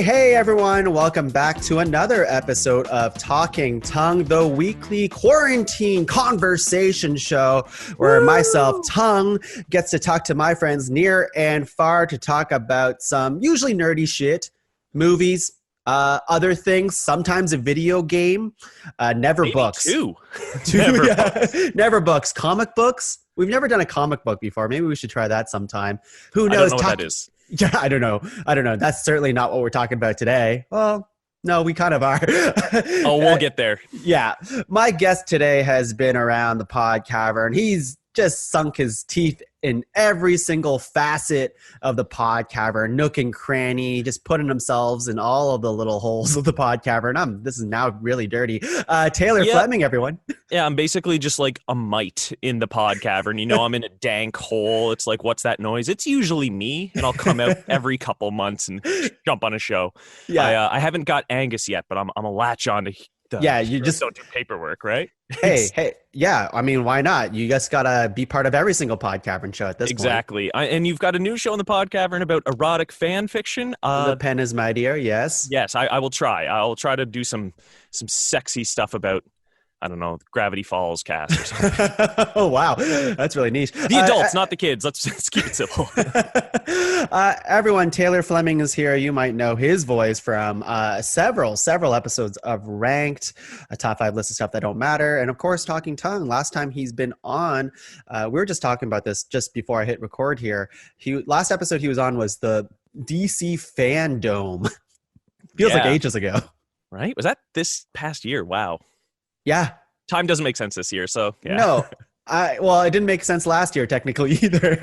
Hey everyone, welcome back to another episode of Talking Tongue, the weekly quarantine conversation show where myself, Tongue, gets to talk to my friends near and far to talk about some usually nerdy shit, movies, other things, sometimes a video game, never Maybe books. Two. Never books. Comic books. We've never done a comic book before. Maybe we should try that sometime. Who knows? I don't know what that is. Yeah, I don't know. That's certainly not what we're talking about today. Well, no, we kind of are. Oh, we'll get there. Yeah. My guest today has been around the pod cavern. He's just sunk his teeth in every single facet of the pod cavern, nook and cranny, just putting themselves in all of the little holes of the pod cavern. This is now really dirty. Taylor Fleming, everyone. Yeah, I'm basically just like a mite in the pod cavern. You know, I'm in a dank hole. It's like, what's that noise? It's usually me, and I'll come out every couple months and jump on a show. Yeah, I haven't got Angus yet, but I'm a latch on to. You just don't do paperwork, right? Hey, yeah. I mean, why not? You just gotta be part of every single pod cavern show at this point. Exactly. And you've got a new show on the pod cavern about erotic fan fiction. The pen is mightier. Yes. Yes, I will try. I'll try to do some sexy stuff about, I don't know, Gravity Falls cast or something. Oh, wow. That's really niche. The adults, not the kids. Let's keep it simple. Everyone, Taylor Fleming is here. You might know his voice from several episodes of Ranked, a top 5 list of stuff that don't matter. And of course, Talking Tongue. Last time he's been on, we were just talking about this just before I hit record here. Last episode he was on was the DC Fandom. Feels like ages ago. Right? Was that this past year? Wow. Yeah. Time doesn't make sense this year, so yeah. No. It didn't make sense last year, technically, either.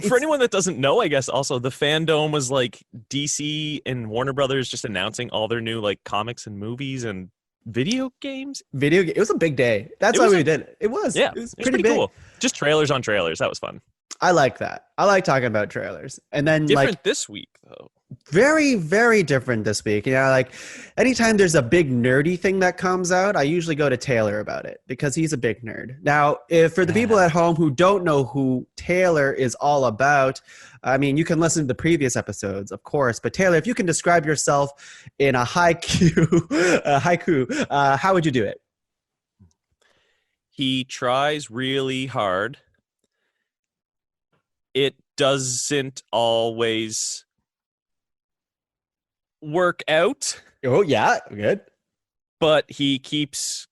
For anyone that doesn't know, I guess also the Fandom was like DC and Warner Brothers just announcing all their new like comics and movies and video games. It was a big day. That's why we did it. It was. Yeah. It was pretty big. Cool. Just trailers on trailers. That was fun. I like that. I like talking about trailers. And then different this week, though. Very, very different this week. You know, like anytime there's a big nerdy thing that comes out, I usually go to Taylor about it because he's a big nerd. Now, for the people at home who don't know who Taylor is all about, I mean, you can listen to the previous episodes, of course. But Taylor, if you can describe yourself in a haiku, how would you do it? He tries really hard. It doesn't always work out. Oh, yeah. Good. But he keeps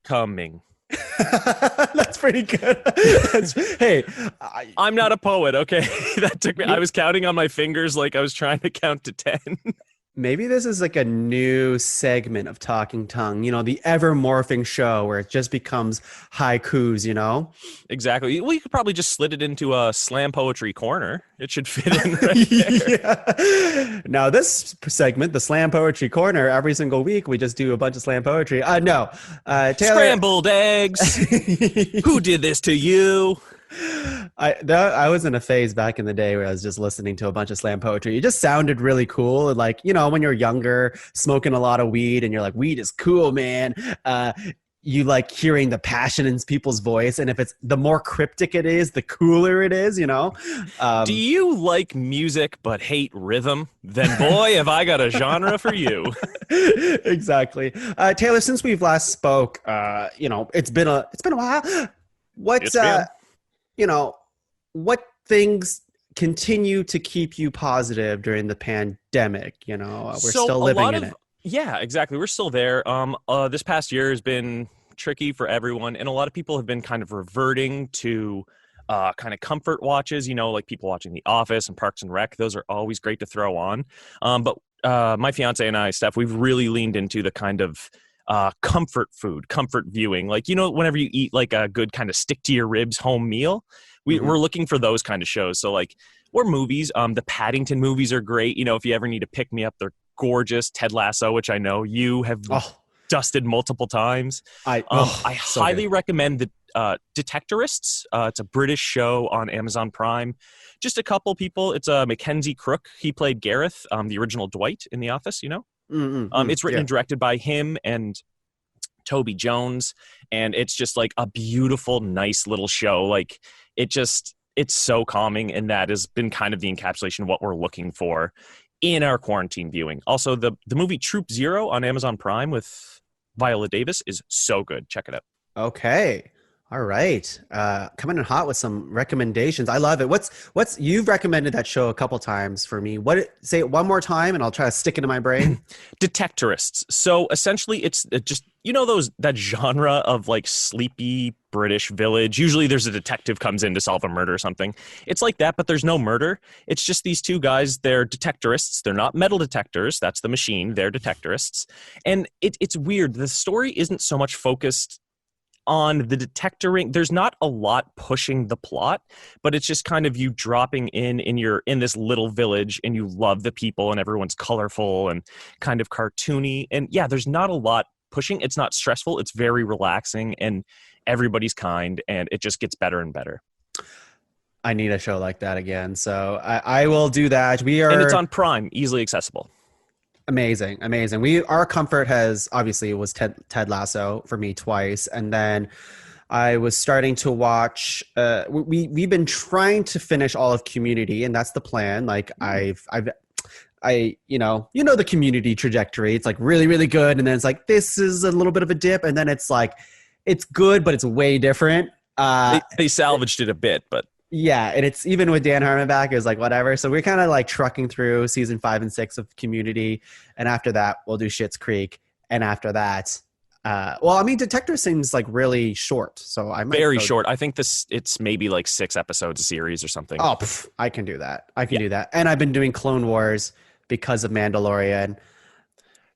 coming. That's pretty good. I'm not a poet, okay? That took me. I was counting on my fingers like I was trying to count to 10. Maybe this is like a new segment of Talking Tongue, you know, the ever-morphing show where it just becomes haikus, you know? Exactly. Well, you could probably just slid it into a slam poetry corner. It should fit in right there. Yeah. Now, this segment, the slam poetry corner, every single week we just do a bunch of slam poetry. No. Taylor... Scrambled eggs. Who did this to you? I was in a phase back in the day where I was just listening to a bunch of slam poetry. It just sounded really cool. And like, you know, when you're younger, smoking a lot of weed and you're like, weed is cool, man. You like hearing the passion in people's voice. And if it's the more cryptic it is, the cooler it is, you know? Do you like music but hate rhythm? Then boy, have I got a genre for you. Exactly. Taylor, since we've last spoke, you know, it's been a while. What things continue to keep you positive during the pandemic? You know, we're still living in it. Yeah, exactly. We're still there. This past year has been tricky for everyone, and a lot of people have been kind of reverting to kind of comfort watches, you know, like people watching The Office and Parks and Rec. Those are always great to throw on. But my fiance and I, Steph, we've really leaned into the kind of comfort food, comfort viewing. Like, you know, whenever you eat like a good kind of stick to your ribs home meal, we're looking for those kind of shows. So like, or movies. The Paddington movies are great. You know, if you ever need to pick me up, they're gorgeous. Ted Lasso, which I know you have dusted multiple times. I highly recommend the Detectorists. It's a British show on Amazon Prime. Just a couple people. It's Mackenzie Crook. He played Gareth, the original Dwight in The Office, you know? It's written and directed by him and Toby Jones, and it's just like a beautiful, nice little show. Like it's so calming, and that has been kind of the encapsulation of what we're looking for in our quarantine viewing. Also, the movie Troop Zero on Amazon Prime with Viola Davis is so good. Check it out. Okay. All right. Coming in hot with some recommendations. I love it. What's you've recommended that show a couple times for me. Say it one more time and I'll try to stick it in my brain. Detectorists. So essentially it's just, that genre of like sleepy British village. Usually there's a detective comes in to solve a murder or something. It's like that, but there's no murder. It's just these two guys. They're detectorists. They're not metal detectors. That's the machine. They're detectorists. And it's weird. The story isn't so much focused on the detectoring. There's not a lot pushing the plot, but it's just kind of you dropping in this little village, and you love the people, and everyone's colorful and kind of cartoony. And yeah, there's not a lot pushing. It's not stressful. It's very relaxing, and everybody's kind, and it just gets better and better. I need a show like that again. So I will do that. And it's on Prime, easily accessible. Amazing. Our comfort has obviously it was Ted Lasso for me twice, and then I was starting to watch. We've been trying to finish all of Community, and that's the plan. Like the Community trajectory. It's like really, really good, and then it's like this is a little bit of a dip, and then it's like it's good, but it's way different. They salvaged it a bit, but. Yeah, and it's even with Dan Harmon back, it was like whatever. So we're kind of like trucking through season 5 and 6 of Community, and after that we'll do Schitt's Creek, and after that, Detector seems like really short, so I might very short. I think it's maybe like 6 episodes a series or something. Oh, I can do that. Do that, and I've been doing Clone Wars because of Mandalorian.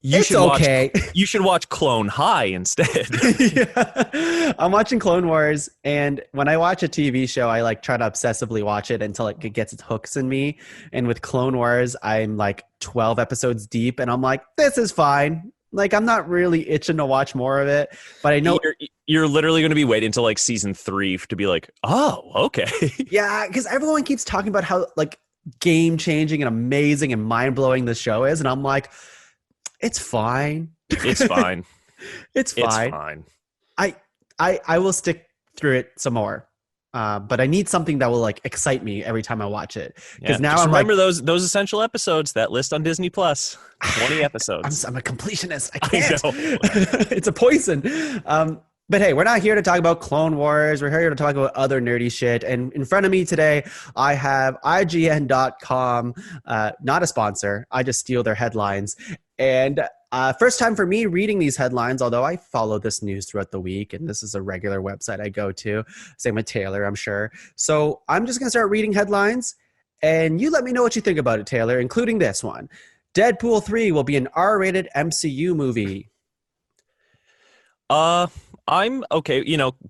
You should watch Clone High instead. Yeah. I'm watching Clone Wars, and when I watch a TV show, I like try to obsessively watch it until it gets its hooks in me. And with Clone Wars, I'm like 12 episodes deep, and I'm like, this is fine. Like, I'm not really itching to watch more of it, but I know you're literally going to be waiting until like season 3 to be like, oh, okay. Yeah, because everyone keeps talking about how like game changing and amazing and mind blowing the show is, and I'm like, it's fine. It's fine. It's fine. I will stick through it some more. But I need something that will like excite me every time I watch it. Because now I'm remember those essential episodes, that list on Disney Plus. 20 episodes. I'm a completionist. I can't. I know. It's a poison. But hey, we're not here to talk about Clone Wars. We're here to talk about other nerdy shit. And in front of me today, I have IGN.com, not a sponsor. I just steal their headlines. And first time for me reading these headlines, although I follow this news throughout the week, and this is a regular website I go to. Same with Taylor, I'm sure. So I'm just going to start reading headlines, and you let me know what you think about it, Taylor, including this one. Deadpool 3 will be an R-rated MCU movie. I'm okay.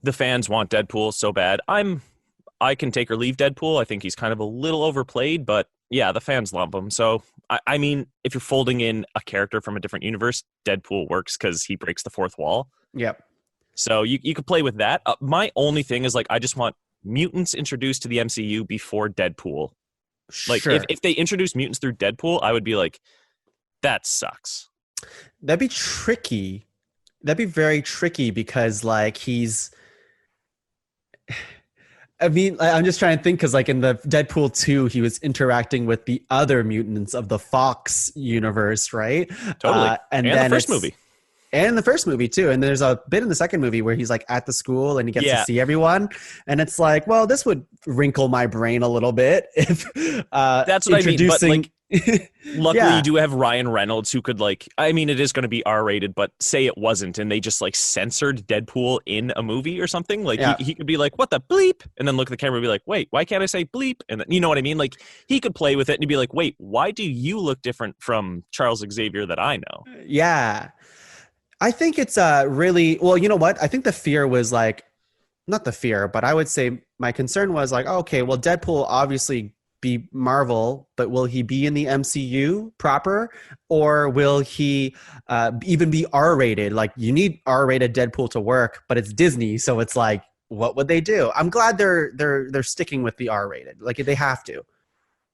The fans want Deadpool so bad. I can take or leave Deadpool. I think he's kind of a little overplayed, but yeah, the fans love him. So, I mean, if you're folding in a character from a different universe, Deadpool works because he breaks the fourth wall. Yep. So you could play with that. My only thing is, like, I just want mutants introduced to the MCU before Deadpool. Like, sure. if they introduce mutants through Deadpool, I would be like, that sucks. That'd be tricky. That'd be very tricky because, like, I mean, I'm just trying to think because, like, in the Deadpool 2, he was interacting with the other mutants of the Fox universe, right? Totally. And then the first movie. And the first movie, too. And there's a bit in the second movie where he's, like, at the school and he gets to see everyone. And it's like, well, this would wrinkle my brain a little bit if that's what I mean. But, like, luckily, you do have Ryan Reynolds who could, like, I mean, it is going to be R-rated, but say it wasn't and they just, like, censored Deadpool in a movie or something. Like, he could be like, what the bleep? And then look at the camera and be like, wait, why can't I say bleep? And then, you know what I mean? Like, he could play with it and he'd be like, wait, why do you look different from Charles Xavier that I know? Yeah. I think it's really, well, you know what? I think the fear was like, not the fear, but I would say my concern was like, okay, well, Deadpool obviously be Marvel, but will he be in the MCU proper, or will he even be R-rated? Like, you need R-rated Deadpool to work, but it's Disney, so it's like, what would they do? I'm glad they're sticking with the R-rated. Like, they have to.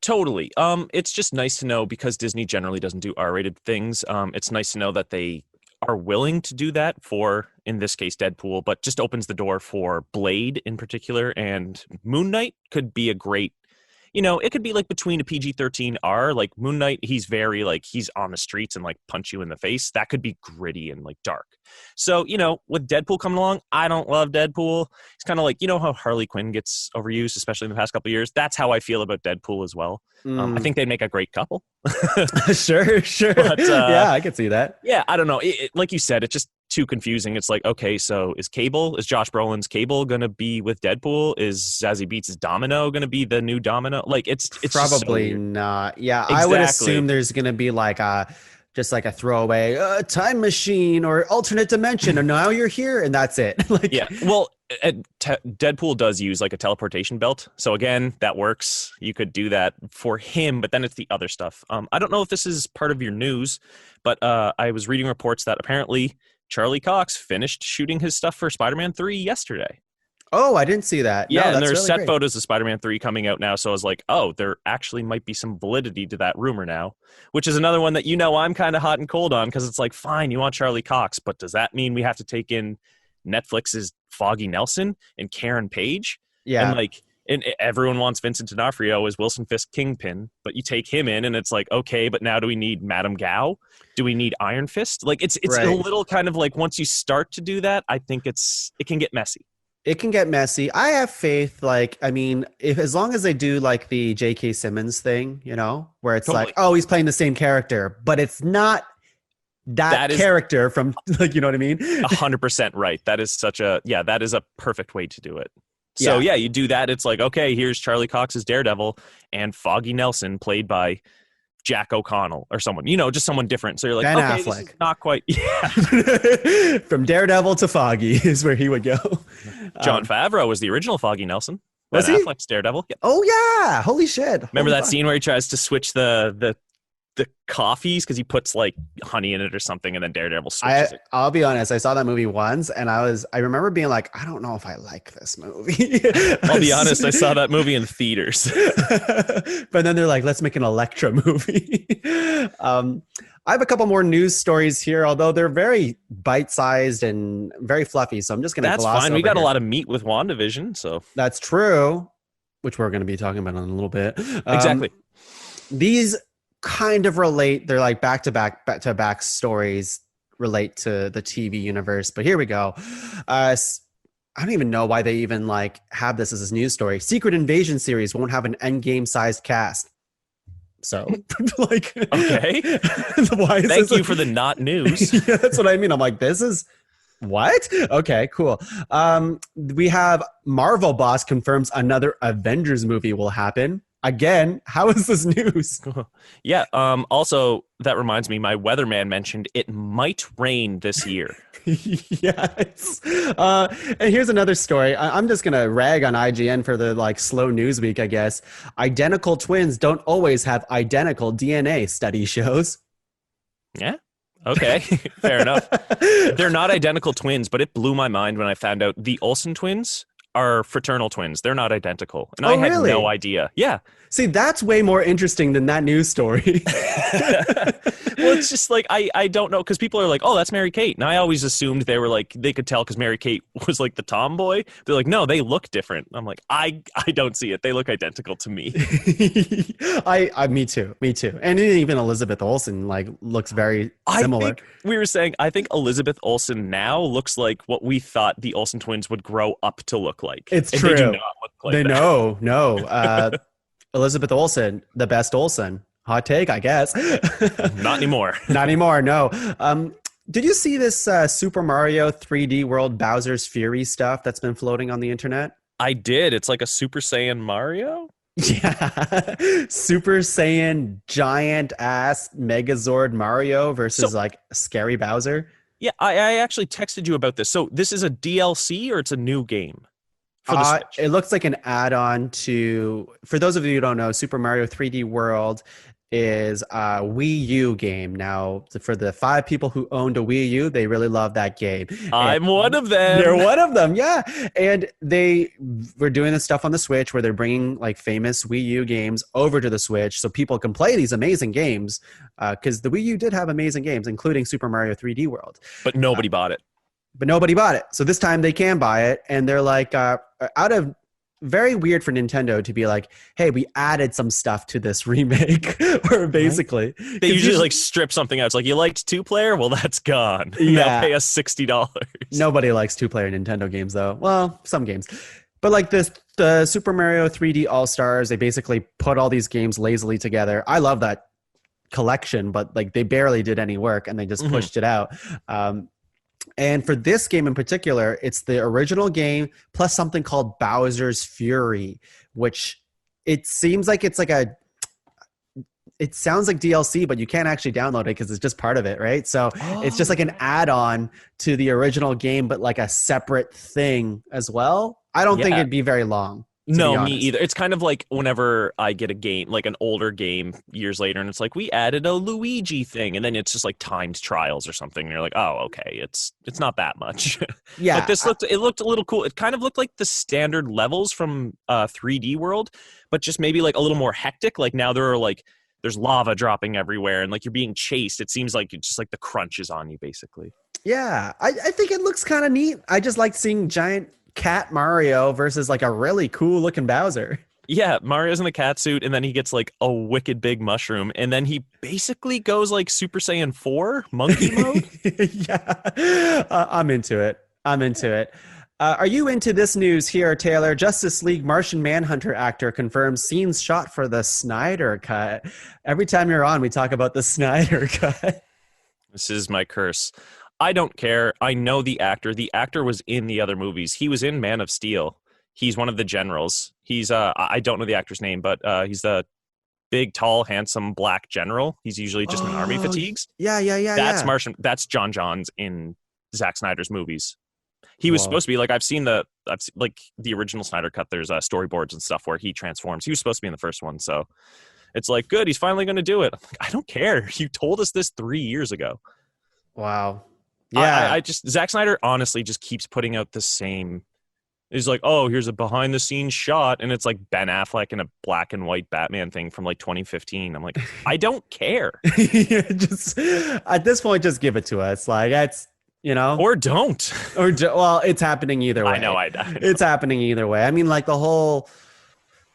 Totally. It's just nice to know, because Disney generally doesn't do R-rated things. It's nice to know that they are willing to do that for, in this case, Deadpool, but just opens the door for Blade in particular, and Moon Knight could be a great, it could be like between a PG-13 R, like Moon Knight, he's very like, he's on the streets and like punch you in the face. That could be gritty and like dark. So, with Deadpool coming along, I don't love Deadpool. It's kind of like, how Harley Quinn gets overused, especially in the past couple of years. That's how I feel about Deadpool as well. I think they'd make a great couple. Sure. But, yeah, I could see that. Yeah, I don't know. Like you said, it's just too confusing. It's like, okay, so is Josh Brolin's Cable going to be with Deadpool? Is Zazie Beetz' Domino going to be the new Domino? Like, it's probably so not. Yeah, exactly. I would assume there's going to be like just like a throwaway time machine or alternate dimension, and now you're here, and that's it. Like, yeah, well, Deadpool does use like a teleportation belt, so again, that works. You could do that for him, but then it's the other stuff. I don't know if this is part of your news, but I was reading reports that apparently Charlie Cox finished shooting his stuff for Spider-Man 3 yesterday. Oh, I didn't see that. Yeah, no, and there's really set great. photos of Spider-Man 3 coming out now, so I was like, oh, there actually might be some validity to that rumor now, which is another one that I'm kind of hot and cold on, because it's like, fine, you want Charlie Cox, but does that mean we have to take in Netflix's Foggy Nelson and Karen Page? Yeah. And everyone wants Vincent D'Onofrio as Wilson Fisk Kingpin, but you take him in, and it's like, okay, but now do we need Madame Gao? Do we need Iron Fist? Like, it's Right. a little kind of like, once you start to do that, I think it can get messy. It can get messy. I have faith. Like, I mean, if as long as they do like the J.K. Simmons thing, where it's Totally. like, oh, he's playing the same character, but it's not that character from, like, you know what I mean? 100% right. That is that is a perfect way to do it. So yeah, you do that. It's like, okay, here's Charlie Cox's Daredevil and Foggy Nelson played by Jack O'Connell or someone, just someone different. So you're like, Ben okay, Affleck. this is not quite. Yeah. From Daredevil to Foggy is where he would go. Jon Favreau was the original Foggy Nelson. Was Ben he? Affleck's Daredevil. Yeah. Oh yeah! Holy shit! Remember that scene where he tries to switch the coffees because he puts like honey in it or something, and then Daredevil switches it. I'll be honest. I saw that movie once, and I remember being like, I don't know if I like this movie. I'll be honest. I saw that movie in theaters. But then they're like, let's make an Elektra movie. I have a couple more news stories here, although they're very bite-sized and very fluffy. So I'm just going to gloss over. That's fine. We got a lot of meat with WandaVision, so that's true, which we're going to be talking about in a little bit. Exactly. These kind of relate. They're like back-to-back stories relate to the TV universe. But here we go. I don't even know why they even like have this as a news story. Secret Invasion series won't have an Endgame-sized cast. So, like, okay. Why is Thank this you for the not news. Yeah, that's what I mean. I'm like, this is what? Okay, cool. We have Marvel boss confirms another Avengers movie will happen. Again, how is this news? Yeah. Also, that reminds me, my weatherman mentioned it might rain this year. Yes. And here's another story. I'm just gonna rag on IGN for the like slow news week, I guess. Identical twins don't always have identical DNA, study shows. Yeah. Okay. Fair enough. They're not identical twins, but it blew my mind when I found out the Olsen twins are fraternal twins. They're not identical. And I had no idea. Yeah. See, that's way more interesting than that news story. Well, it's just like, I don't know, because people are like, oh, that's Mary Kate. And I always assumed they were like, they could tell because Mary Kate was like the tomboy. They're like, no, they look different. I'm like, I don't see it. They look identical to me. Me too. And even Elizabeth Olsen like looks very similar. I think Elizabeth Olsen now looks like what we thought the Olsen twins would grow up to look like. It's true. They do not look like that. No. Elizabeth Olsen, the best Olsen. Hot take, I guess. Not anymore. Not anymore, no. Did you see this Super Mario 3D World Bowser's Fury stuff that's been floating on the internet? I did. It's like a Super Saiyan Mario? Yeah. Super Saiyan giant ass Megazord Mario versus like scary Bowser. Yeah, I actually texted you about this. So this is a DLC or it's a new game? For the Switch? It looks like an add-on to, for those of you who don't know, Super Mario 3D World is a Wii U game. Now, for the 5 people who owned a Wii U, they really love that game. I'm one of them. They're one of them, yeah. And they were doing this stuff on the Switch where they're bringing like famous Wii U games over to the Switch so people can play these amazing games because the Wii U did have amazing games, including Super Mario 3D World. But nobody bought it. But nobody bought it. So this time they can buy it. And they're like, out of very weird for Nintendo to be like, hey, we added some stuff to this remake, or Right. basically. They 'Cause usually like strip something out. It's like, you liked two player? Well, that's gone. Now yeah, pay us $60. nobody likes two-player Nintendo games though. Well, some games. But like this, the Super Mario 3D All-Stars, they basically put all these games lazily together. I love that collection, but like they barely did any work and they just Hmm. pushed it out. And for this game in particular, it's the original game plus something called Bowser's Fury, which it seems like it's like a it sounds like DLC, but you can't actually download it because it's just part of it, right? So it's just Oh, like an add-on to the original game, but like a separate thing as well. I don't think yeah. it'd be very long, to be No, me honest. either. It's kind of like whenever I get a game, like an older game years later, and it's like we added a Luigi thing, and then it's just like timed trials or something. And you're like, oh, okay, it's not that much. But Yeah, this looked a little cool. It kind of looked like the standard levels from 3D World, but just maybe like a little more hectic. Like now there's lava dropping everywhere, and like you're being chased. It seems like it's just like the crunch is on you, basically. yeah. I think it looks kind of neat. I just like seeing giant cat Mario versus like a really cool looking Bowser. Yeah, Mario's in the cat suit, and then he gets like a wicked big mushroom, and then he basically goes like Super Saiyan 4 monkey mode. Yeah, I'm into it. I'm into it. Are you into this news here, Taylor? Justice League Martian Manhunter actor confirms scenes shot for the Snyder Cut. Every time you're on, we talk about the Snyder Cut. This is my curse. I don't care. I know the actor. The actor was in the other movies. He was in Man of Steel. He's one of the generals. He's I don't know the actor's name, but he's the big, tall, handsome black general. He's usually just in army Oh, fatigues. yeah, yeah, yeah, That's yeah. Martian. That's John Johns in Zack Snyder's movies. He was Whoa. supposed to be like I've seen, like the original Snyder cut. There's storyboards and stuff where he transforms. He was supposed to be in the first one, so it's like good. He's finally going to do it. I'm like, I don't care. You told us this 3 years ago. Wow. I Yeah. just Zack Snyder honestly just keeps putting out the same. He's like, oh, here's a behind the scenes shot, and it's like Ben Affleck in a black and white Batman thing from like 2015. I'm like, I don't care, Just at this point, just give it to us. Like that's or don't. well, it's happening either I know, way. I know. It's happening either way. I mean, like the whole.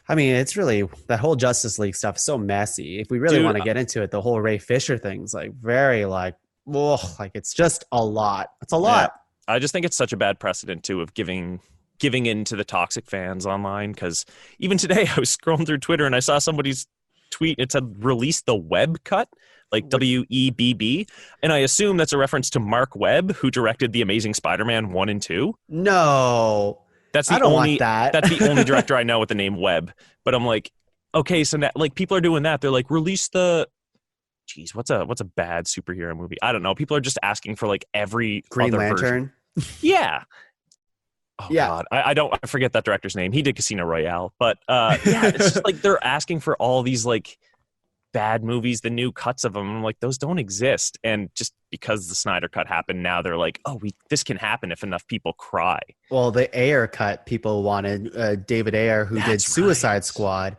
I mean, it's really that whole Justice League stuff is so messy. If we really Dude. want to get into it, the whole Ray Fisher thing's like very like, oh, like it's just a lot. It's a Yeah, lot. I just think it's such a bad precedent too of giving in to the toxic fans online. Because even today, I was scrolling through Twitter and I saw somebody's tweet. It said release the Webb cut, like WEBB, and I assume that's a reference to Mark Webb, who directed The Amazing Spider-Man 1 and 2. No, That's I the don't want only that. that's the only director I know with the name Webb. But I'm like, okay, so now, like people are doing that. They're like, release the geez, what's a bad superhero movie? I don't know. People are just asking for like every Green other version. Lantern. Yeah. Oh Yeah. God, I forget that director's name. He did Casino Royale, but yeah, it's just like they're asking for all these like bad movies, the new cuts of them. I'm like, those don't exist, and just because the Snyder cut happened, now they're like, oh, this can happen if enough people cry. Well, the Ayer cut people wanted David Ayer, who did That's Suicide right. Squad.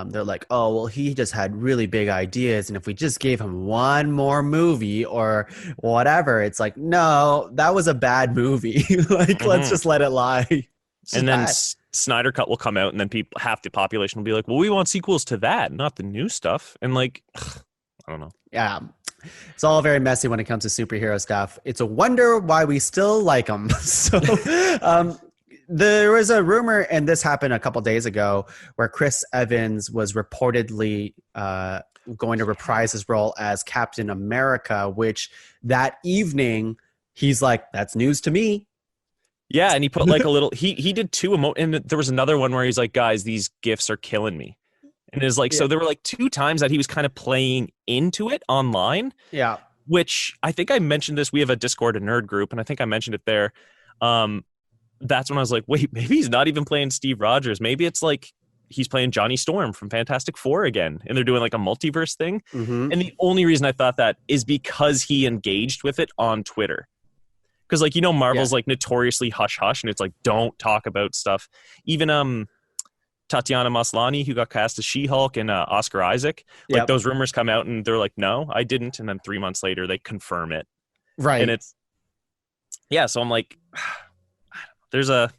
They're like, oh, well, he just had really big ideas. And if we just gave him one more movie or whatever, it's like, no, that was a bad movie. Like, let's Hmm. just let it lie. It's just And then bad. Snyder cut will come out, and then people, half the population will be like, well, we want sequels to that, not the new stuff. And like, I don't know. Yeah. It's all very messy when it comes to superhero stuff. It's a wonder why we still like them. So, um, there was a rumor, and this happened a couple days ago, where Chris Evans was reportedly going to reprise his role as Captain America, which that evening he's like, that's news to me. Yeah, and he put like a little. He did two and there was another one where he's like, guys, these gifts are killing me. And it's like, Yeah. so there were like two times that he was kind of playing into it online, Yeah. which I think I mentioned this. We have a Discord, a nerd group, and I think I mentioned it there. That's when I was like, wait, maybe he's not even playing Steve Rogers. Maybe it's like he's playing Johnny Storm from Fantastic Four again, and they're doing like a multiverse thing. Mm-hmm. And the only reason I thought that is because he engaged with it on Twitter. Because like, Marvel's like notoriously hush hush, and it's like, don't talk about stuff. Even Tatiana Maslany, who got cast as She-Hulk, and Oscar Isaac, like Yep. those rumors come out and they're like, no, I didn't. And then 3 months later, they confirm it. Right. And yeah, so I'm like, there's it's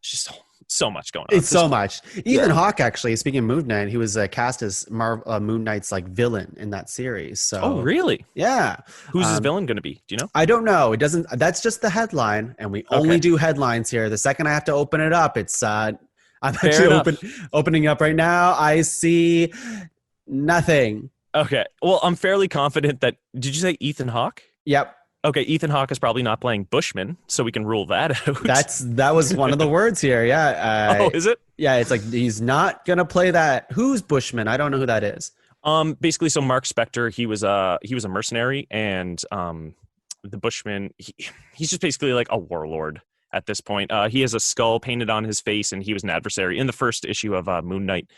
just so much going on. It's so much. Ethan Yeah. Hawke, actually, speaking of Moon Knight, he was cast as Moon Knight's like villain in that series. So, Oh, really? yeah. Who's his villain going to be? Do you know? I don't know. It doesn't. That's just the headline, and we only do headlines here. The second I have to open it up, it's. I'm actually opening up right now. I see nothing. Okay. Well, I'm fairly confident that. Did you say Ethan Hawke? Yep. Okay, Ethan Hawke is probably not playing Bushman, so we can rule that out. That was one of the words here. Yeah. Oh, is it? Yeah, it's like he's not gonna play that. Who's Bushman? I don't know who that is. Basically, so Mark Spector, he was a mercenary, and the Bushman, he's just basically like a warlord at this point. He has a skull painted on his face, and he was an adversary in the first issue of Moon Knight.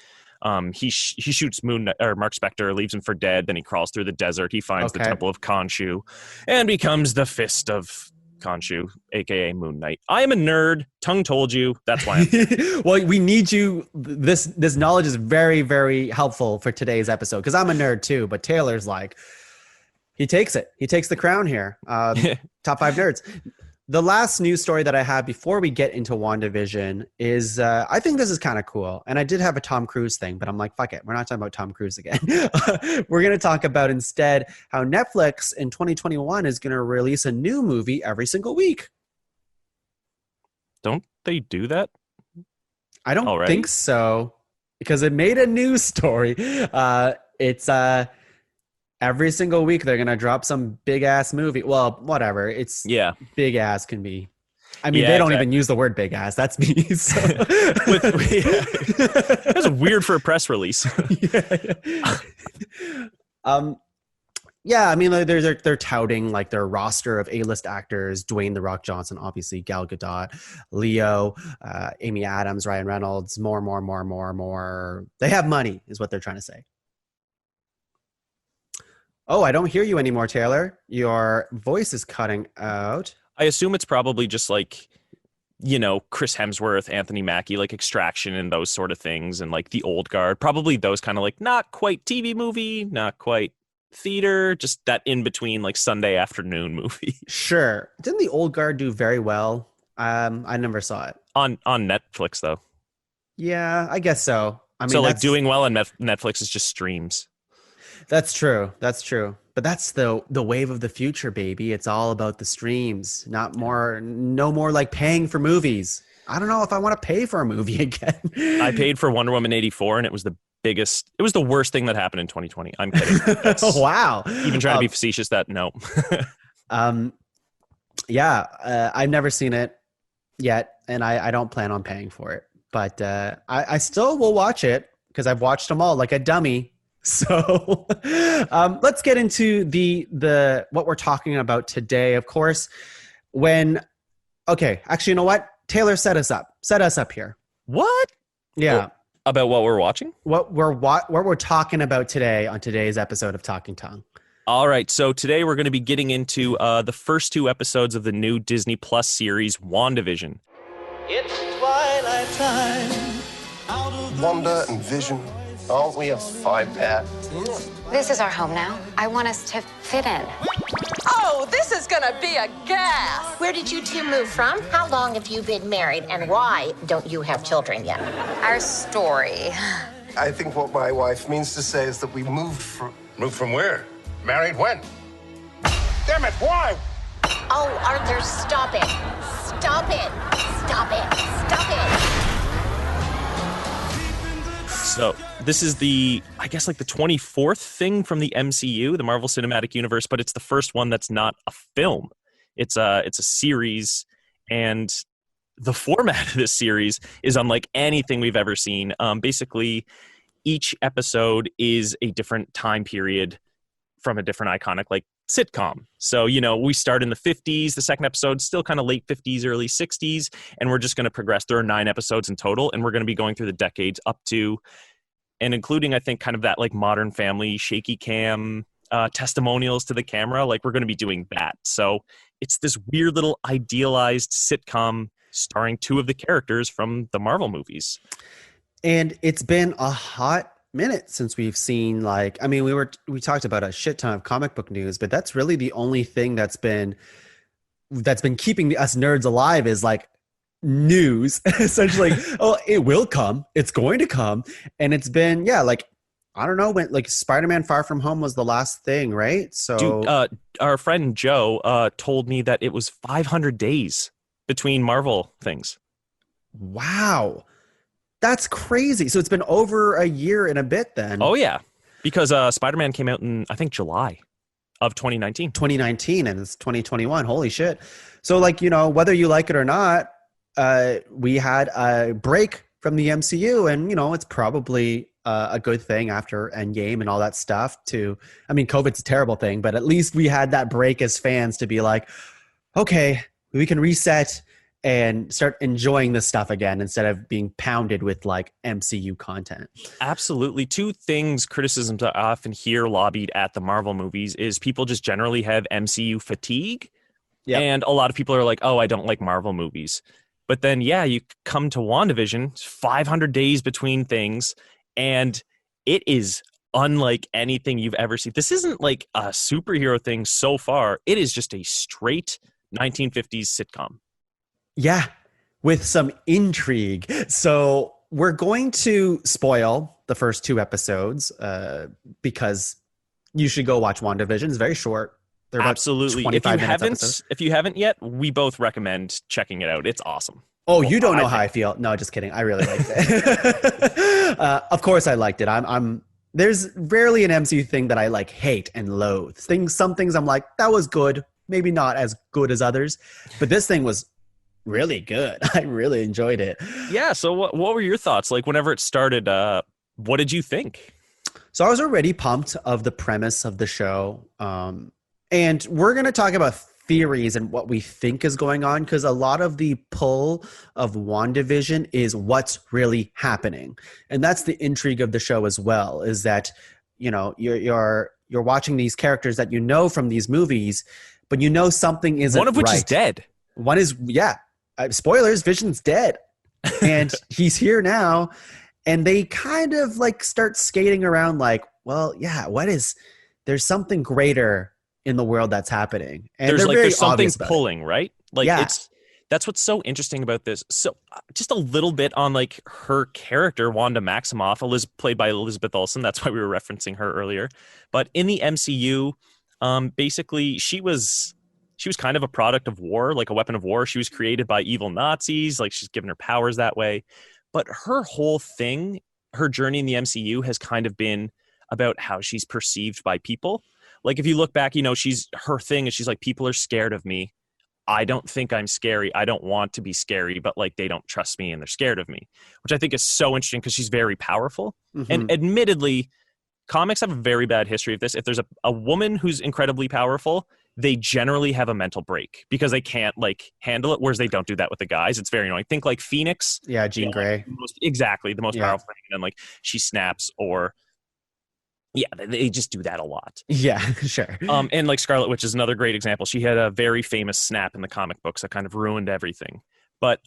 He shoots Mark Spector, leaves him for dead. Then he crawls through the desert. He finds the Temple of Khonshu, and becomes the Fist of Khonshu, aka Moon Knight. I am a nerd. Tongue told you. That's why. Well, we need you. This knowledge is very, very helpful for today's episode because I'm a nerd too. But Taylor's like, he takes it. He takes the crown here. Top 5 nerds. The last news story that I have before we get into WandaVision is I think this is kind of cool. And I did have a Tom Cruise thing, but I'm like, fuck it. We're not talking about Tom Cruise again. We're going to talk about instead how Netflix in 2021 is going to release a new movie every single week. Don't they do that? I don't already? think so because it made a news story. It's every single week they're gonna drop some big ass movie. Well, whatever. It's big ass can be. I mean, they don't even use the word big ass. That's me. So. That's weird for a press release. Yeah. I mean, like, they're touting like their roster of A-list actors: Dwayne "The Rock" Johnson, obviously Gal Gadot, Leo, Amy Adams, Ryan Reynolds. More. They have money, is what they're trying to say. Oh, I don't hear you anymore, Taylor. Your voice is cutting out. I assume it's probably just like, Chris Hemsworth, Anthony Mackie, like Extraction and those sort of things, and like the old guard. Probably those kind of like not quite TV movie, not quite theater, just that in between like Sunday afternoon movie. Sure. Didn't the old guard do very well? I never saw it. On Netflix, though. Yeah, I guess so. I mean, so like doing well on Netflix is just streams. That's true. But that's the wave of the future, baby. It's all about the streams, no more like paying for movies. I don't know if I want to pay for a movie again. I paid for Wonder Woman 84 and it was the worst thing that happened in 2020. I'm kidding. Wow. Even trying to be facetious no. I've never seen it yet and I don't plan on paying for it. But I still will watch it because I've watched them all like a dummy. So let's get into the what we're talking about today. Of course, actually, you know what? Taylor set us up here. What? Yeah. About what we're watching? What we're talking about today on today's episode of Talking Tongue. All right. So today we're going to be getting into the first 2 episodes of the new Disney Plus series, WandaVision. It's twilight time. Wanda and Vision. Aren't we a 5-pair? This is our home now. I want us to fit in. Oh, this is gonna be a gas! Where did you 2 move from? How long have you been married? And why don't you have children yet? Our story. I think what my wife means to say is that we moved from... Moved from where? Married when? Damn it, why? Oh, Arthur, stop it. Stop it. Stop it. Stop it. So this is the 24th thing from the MCU, the Marvel Cinematic Universe, but it's the first one that's not a film. It's a series, and the format of this series is unlike anything we've ever seen. Basically, each episode is a different time period from a different iconic like sitcom. So, we start in the 50s, the second episode still kind of late 50s, early 60s, and we're just going to progress. There are 9 episodes in total, and we're going to be going through the decades up to and including, I think, kind of that like Modern Family shaky cam testimonials to the camera. Like we're going to be doing that. So it's this weird little idealized sitcom starring 2 of the characters from the Marvel movies. And it's been a hot minute since we've seen we talked about a shit ton of comic book news, but that's really the only thing that's been keeping us nerds alive is like news. Essentially, oh, it will come. It's going to come. And it's been, yeah, like, I don't know when, like, Spider-Man Far From Home was the last thing, right? So, Dude, our friend Joe told me that it was 500 days between Marvel things. wow, that's crazy. So it's been over a year and a bit then. Oh, yeah. Because Spider-Man came out in, I think, July of 2019. 2019, and it's 2021. Holy shit. So, like, you know, whether you like it or not, we had a break from the MCU, and, you know, it's probably a good thing after Endgame and all that stuff I mean, COVID's a terrible thing, but at least we had that break as fans to be like, okay, we can reset and start enjoying this stuff again instead of being pounded with like MCU content. Absolutely. Two things, criticisms I often hear lobbied at the Marvel movies is people just generally have MCU fatigue. Yep. And a lot of people are like, oh, I don't like Marvel movies. But then, yeah, you come to WandaVision, it's 500 days between things, and it is unlike anything you've ever seen. This isn't like a superhero thing so far. It is just a straight 1950s sitcom. Yeah, with some intrigue. So we're going to spoil the first 2 episodes because you should go watch WandaVision. It's very short. They're about Absolutely. 25 minutes episodes. If you haven't yet, we both recommend checking it out. It's awesome. Oh, you don't know how I feel. No, just kidding. I really liked it. Of course I liked it. There's rarely an MCU thing that I like hate and loathe. Some things I'm like, that was good. Maybe not as good as others. But this thing was really good. I really enjoyed it. Yeah. So what were your thoughts? Like whenever it started, what did you think? So I was already pumped of the premise of the show. And we're going to talk about theories and what we think is going on, because a lot of the pull of WandaVision is what's really happening. And that's the intrigue of the show as well, is that, you know, you're watching these characters that you know from these movies, but you know something isn't right. One of which is dead. One is, yeah. Spoilers, Vision's dead. And he's here now. And they kind of like start skating around like, well, yeah, there's something greater in the world that's happening. And there's something pulling, right? Like yeah. That's what's so interesting about this. So just a little bit on like her character, Wanda Maximoff, played by Elizabeth Olsen. That's why we were referencing her earlier. But in the MCU, basically she was kind of a product of war, like a weapon of war. She was created by evil Nazis. Like she's given her powers that way. But her whole thing, her journey in the MCU has kind of been about how she's perceived by people. Like if you look back, you know, her thing is she's like, people are scared of me. I don't think I'm scary. I don't want to be scary, but like they don't trust me and they're scared of me, which I think is so interesting because she's very powerful. Mm-hmm. And admittedly, comics have a very bad history of this. If there's a woman who's incredibly powerful, they generally have a mental break because they can't like handle it, whereas they don't do that with the guys. It's very annoying. Think like Phoenix. Yeah, Jean Grey. Like the most powerful thing. And then like she snaps or... Yeah, they just do that a lot. Yeah, sure. And like Scarlet Witch is another great example. She had a very famous snap in the comic books that kind of ruined everything. But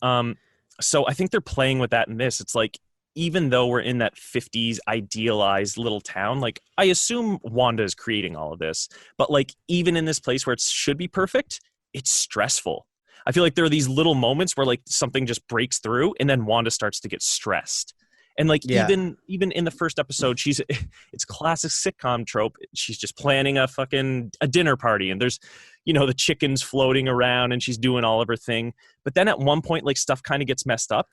so I think they're playing with that in this. It's like, even though we're in that 50s idealized little town, like I assume Wanda is creating all of this. But like even in this place where it should be perfect, it's stressful. I feel like there are these little moments where like something just breaks through and then Wanda starts to get stressed. And like even in the first episode, it's classic sitcom trope. She's just planning a dinner party, and there's, you know, the chickens floating around, and she's doing all of her thing. But then at one point, like stuff kind of gets messed up.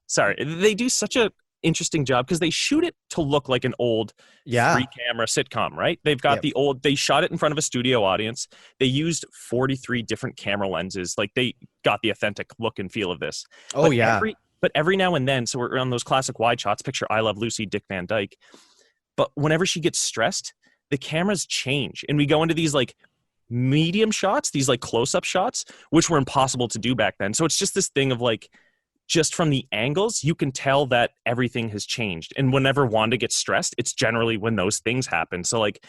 Sorry, they do such a interesting job because they shoot it to look like an old 3-camera sitcom, right? They've got they shot it in front of a studio audience. They used 43 different camera lenses. Like they got the authentic look and feel of this. But every now and then, so we're on those classic wide shots, picture I Love Lucy, Dick Van Dyke. But whenever she gets stressed, the cameras change. And we go into these like medium shots, these like close-up shots, which were impossible to do back then. So it's just this thing of like, just from the angles, you can tell that everything has changed. And whenever Wanda gets stressed, it's generally when those things happen. So like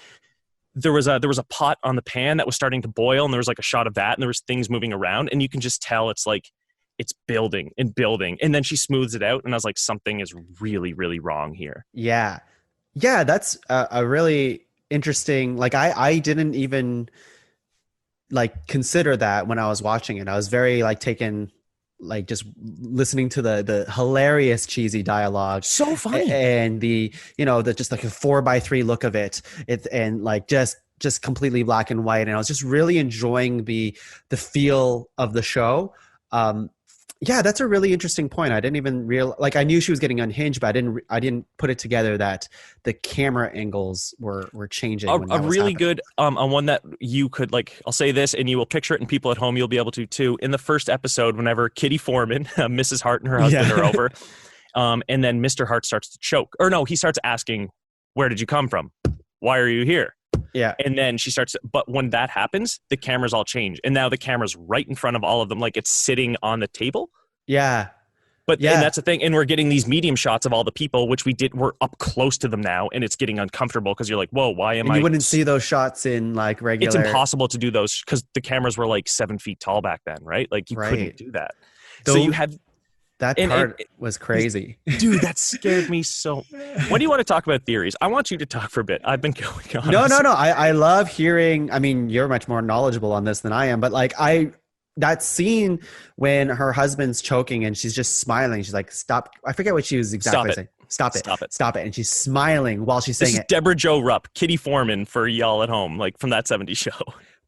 there was a pot on the pan that was starting to boil, and there was like a shot of that, and there was things moving around, and you can just tell it's like, it's building and building. And then she smooths it out. And I was like, something is really, really wrong here. Yeah. Yeah. That's a really interesting, like I didn't even like consider that when I was watching it. I was very like taken, like just listening to the hilarious cheesy dialogue, So funny. and the, you know, the just like a 4:3 look of it, and like just completely black and white, and I was just really enjoying the feel of the show. Yeah, that's a really interesting point. I didn't even like, I knew she was getting unhinged, but I didn't put it together that the camera angles were changing. A really good on one that you could, like, I'll say this and you will picture it, and people at home you'll be able to too. In the first episode, whenever Kitty Foreman, Mrs. Hart and her husband are over, and then Mr. Hart starts to choke, or no, he starts asking, "Where did you come from? Why are you here?" Yeah. And then she starts, but when that happens, the cameras all change. And now the camera's right in front of all of them, like it's sitting on the table. Yeah. But yeah. And that's the thing. And we're getting these medium shots of all the people, which we're up close to them now. And it's getting uncomfortable because you're like, whoa, why am I? You wouldn't see those shots in like regular. It's impossible to do those because the cameras were like 7 feet tall back then, right? Like you couldn't do that. So you had. That part was crazy. Dude, that scared me so. When do you want to talk about theories? I want you to talk for a bit. I've been going on. No. I love hearing. I mean, you're much more knowledgeable on this than I am, but like that scene when her husband's choking and she's just smiling. She's like, "Stop." I forget what she was exactly saying. Stop it. And she's smiling while she's saying it. Deborah Jo Rupp, Kitty Foreman for y'all at home, like from that 70s show.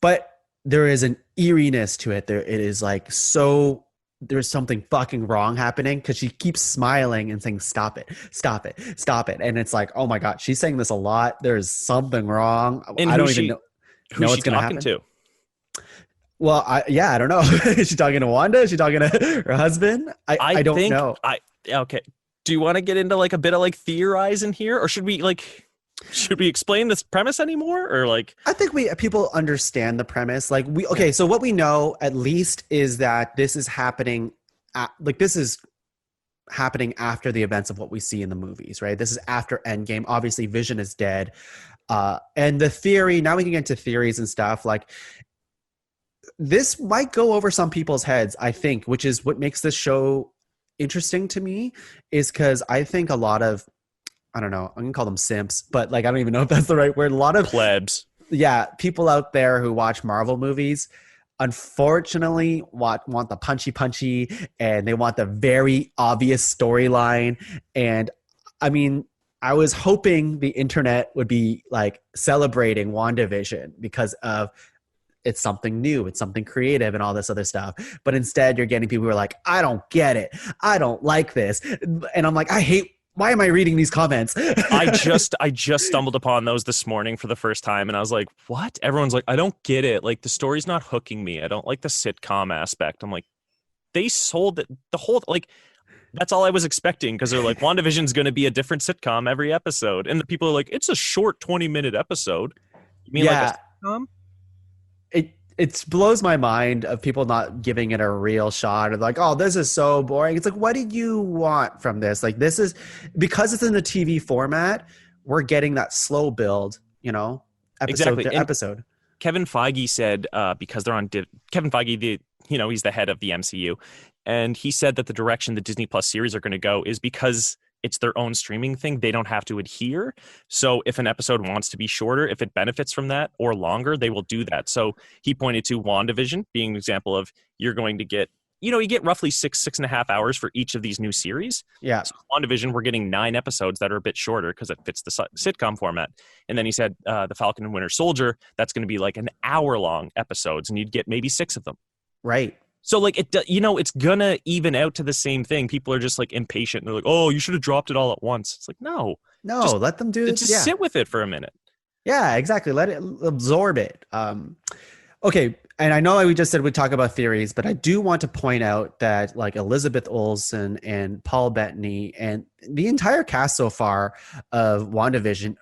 But there is an eeriness to it. It is like so. There's something fucking wrong happening because she keeps smiling and saying, "Stop it, stop it, stop it." And it's like, oh my God, she's saying this a lot. There's something wrong. And I don't even know what's going to happen. To? Well, I don't know. Is she talking to Wanda? Is she talking to her husband? I don't know. Okay. Do you want to get into like a bit of like theorizing here, or should we explain this premise anymore, or like? I think people understand the premise. Like so what we know at least is that this is happening. This is happening after the events of what we see in the movies, right? This is after Endgame. Obviously, Vision is dead, and the theory. Now we can get into theories and stuff. Like this might go over some people's heads, I think, which is what makes this show interesting to me. Is because I think a lot of, I don't know, I'm gonna call them simps, but like I don't even know if that's the right word. A lot of plebs. Yeah, people out there who watch Marvel movies, unfortunately, want the punchy, and they want the very obvious storyline. And I mean, I was hoping the internet would be like celebrating WandaVision because of it's something new, it's something creative, and all this other stuff. But instead, you're getting people who are like, I don't get it, I don't like this, and I'm like, why am I reading these comments? I just stumbled upon those this morning for the first time, and I was like, what? Everyone's like, I don't get it. Like, the story's not hooking me. I don't like the sitcom aspect. I'm like, they sold it, the whole, like, that's all I was expecting, because they're like, WandaVision's going to be a different sitcom every episode. And the people are like, it's a short 20-minute episode. You mean like a sitcom? It blows my mind of people not giving it a real shot, or like, oh, this is so boring. It's like, what did you want from this? Like, this is because it's in the TV format, we're getting that slow build, episode to episode. Kevin Feige said, because they're on Kevin Feige, he's the head of the MCU, and he said that the direction the Disney Plus series are going to go is because it's their own streaming thing. They don't have to adhere. So if an episode wants to be shorter, if it benefits from that, or longer, they will do that. So he pointed to WandaVision being an example of, you're going to get, you get roughly 6.5 hours for each of these new series. Yeah. So WandaVision, we're getting 9 episodes that are a bit shorter because it fits the sitcom format. And then he said the Falcon and Winter Soldier, that's going to be like an hour-long episodes, and you'd get maybe 6 of them. Right. So, like, it's going to even out to the same thing. People are just, like, impatient. They're like, oh, you should have dropped it all at once. It's like, no. Let them do it. Just sit with it for a minute. Yeah, exactly. Let it absorb it. Okay, and I know we just said we'd talk about theories, but I do want to point out that, like, Elizabeth Olsen and Paul Bettany and the entire cast so far of WandaVision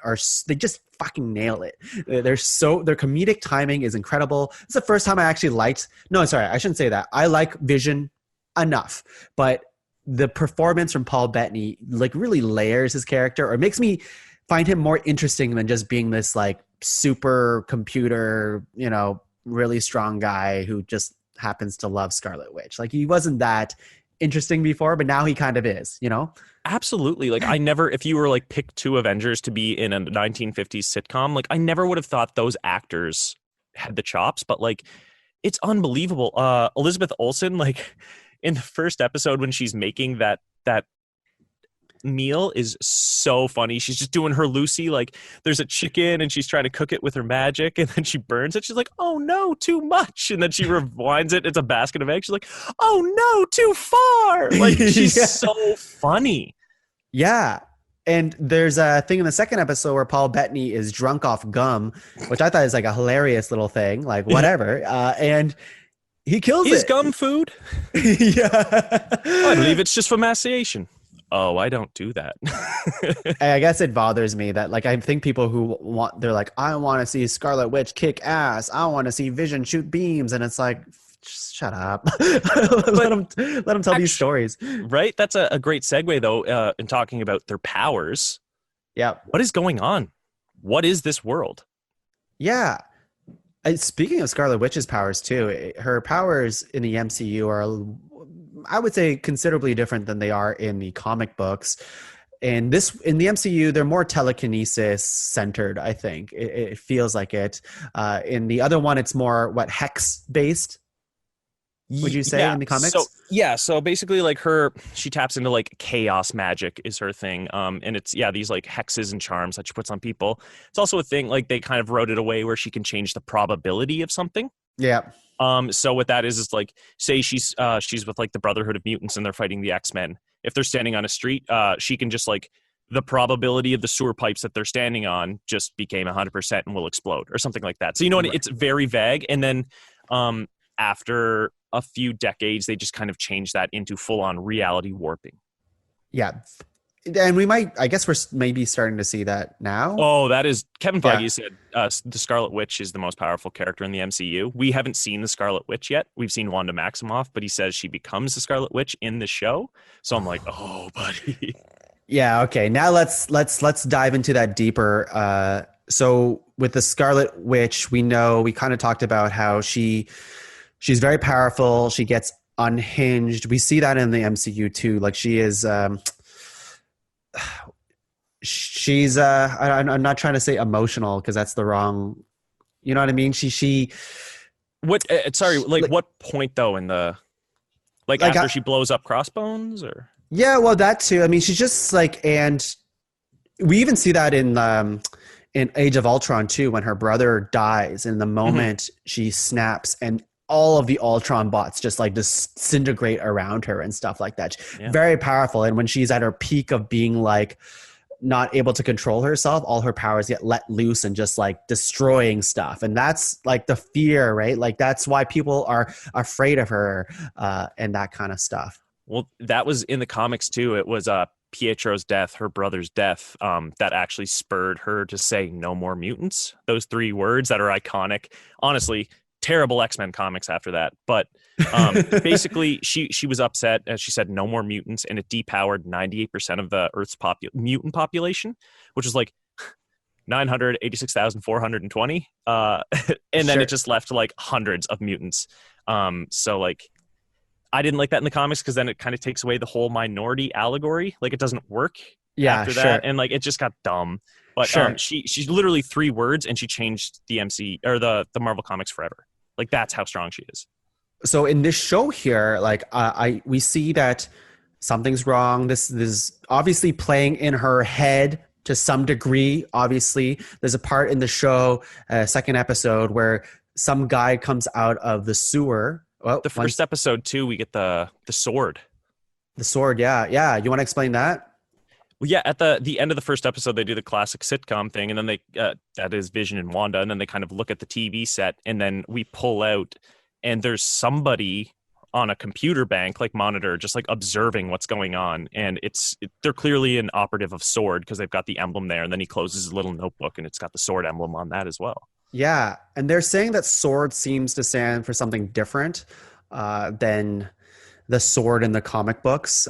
they just fucking nail it. Their comedic timing is incredible. It's the first time I actually I shouldn't say that. I like Vision enough, but the performance from Paul Bettany like really layers his character, or makes me find him more interesting than just being this like super computer, really strong guy who just happens to love Scarlet Witch. Like, he wasn't that interesting before, but now he kind of is, Absolutely. Like, I never, if you were like pick 2 Avengers to be in a 1950s sitcom, like I never would have thought those actors had the chops, but like it's unbelievable. Elizabeth Olsen, like in the first episode when she's making that meal is so funny. She's just doing her Lucy, like there's a chicken and she's trying to cook it with her magic and then she burns it. She's like, oh no, too much. And then she rewinds it. It's a basket of eggs. She's like, oh no, too far. Like she's so funny. Yeah. And there's a thing in the second episode where Paul Bettany is drunk off gum, which I thought is like a hilarious little thing, like whatever. And he kills Is it. gum food? Yeah. I believe it's just for mastication. Oh, I don't do that. I guess it bothers me that, like, I think people who they're like, I want to see Scarlet Witch kick ass. I want to see Vision shoot beams. And it's like, just shut up. let them tell these stories. Right? That's a great segue, though, in talking about their powers. Yeah. What is going on? What is this world? Yeah. Speaking of Scarlet Witch's powers, too, her powers in the MCU are, I would say, considerably different than they are in the comic books. And in the MCU, they're more telekinesis centered, I think. It feels like it. In the other one, it's more, hex based? Would you say in the comics? So basically like she taps into like chaos magic is her thing. And it's, these like hexes and charms that she puts on people. It's also a thing, like they kind of wrote it away where she can change the probability of something. Yeah. So what that is like, say she's with like the Brotherhood of Mutants and they're fighting the X-Men. If they're standing on a street, she can just like the probability of the sewer pipes that they're standing on just became 100% and will explode or something like that. So, you know what? Right. It's very vague. And then after a few decades, they just kind of changed that into full-on reality warping. Yeah. And I guess we're maybe starting to see that now. Oh, that is, Kevin Feige said the Scarlet Witch is the most powerful character in the MCU. We haven't seen the Scarlet Witch yet. We've seen Wanda Maximoff, but he says she becomes the Scarlet Witch in the show. So I'm like, oh, buddy. Yeah. Okay. Now let's dive into that deeper. So with the Scarlet Witch, we kind of talked about how she's very powerful. She gets unhinged. We see that in the MCU too. Like she is, she's I'm not trying to say emotional because that's the wrong, you know what I mean? What point though in the, like after she blows up Crossbones or? Yeah, well that too. I mean, she's just like, and we even see that in Age of Ultron too, when her brother dies and the moment she snaps and all of the Ultron bots just like disintegrate around her and stuff like that. Yeah. Very powerful. And when she's at her peak of being like not able to control herself, all her powers get let loose and just like destroying stuff. And that's like the fear, right? Like that's why people are afraid of her and that kind of stuff. Well, that was in the comics too. It was Pietro's death, her brother's death, that actually spurred her to say no more mutants. Those 3 words that are iconic. Honestly, terrible X-Men comics after that. But basically, she was upset, as she said, no more mutants, and it depowered 98% of the Earth's mutant population, which was like 986,420. And then it just left like hundreds of mutants. So like, I didn't like that in the comics because then it kind of takes away the whole minority allegory. Like it doesn't work after that. And like, it just got dumb. But she's literally 3 words and she changed the the Marvel comics forever. Like that's how strong she is. So in this show here, like we see that something's wrong. This is obviously playing in her head to some degree. Obviously, there's a part in the show, second episode, where some guy comes out of the sewer. Well, the first episode too, we get the sword. The sword, yeah. You want to explain that? Well, yeah. At the end of the first episode, they do the classic sitcom thing, and then they that is Vision and Wanda, and then they kind of look at the TV set, and then we pull out, and there's somebody on a computer bank like monitor, just like observing what's going on, and they're clearly an operative of SWORD because they've got the emblem there, and then he closes his little notebook, and it's got the SWORD emblem on that as well. Yeah, and they're saying that SWORD seems to stand for something different than the sword in the comic books.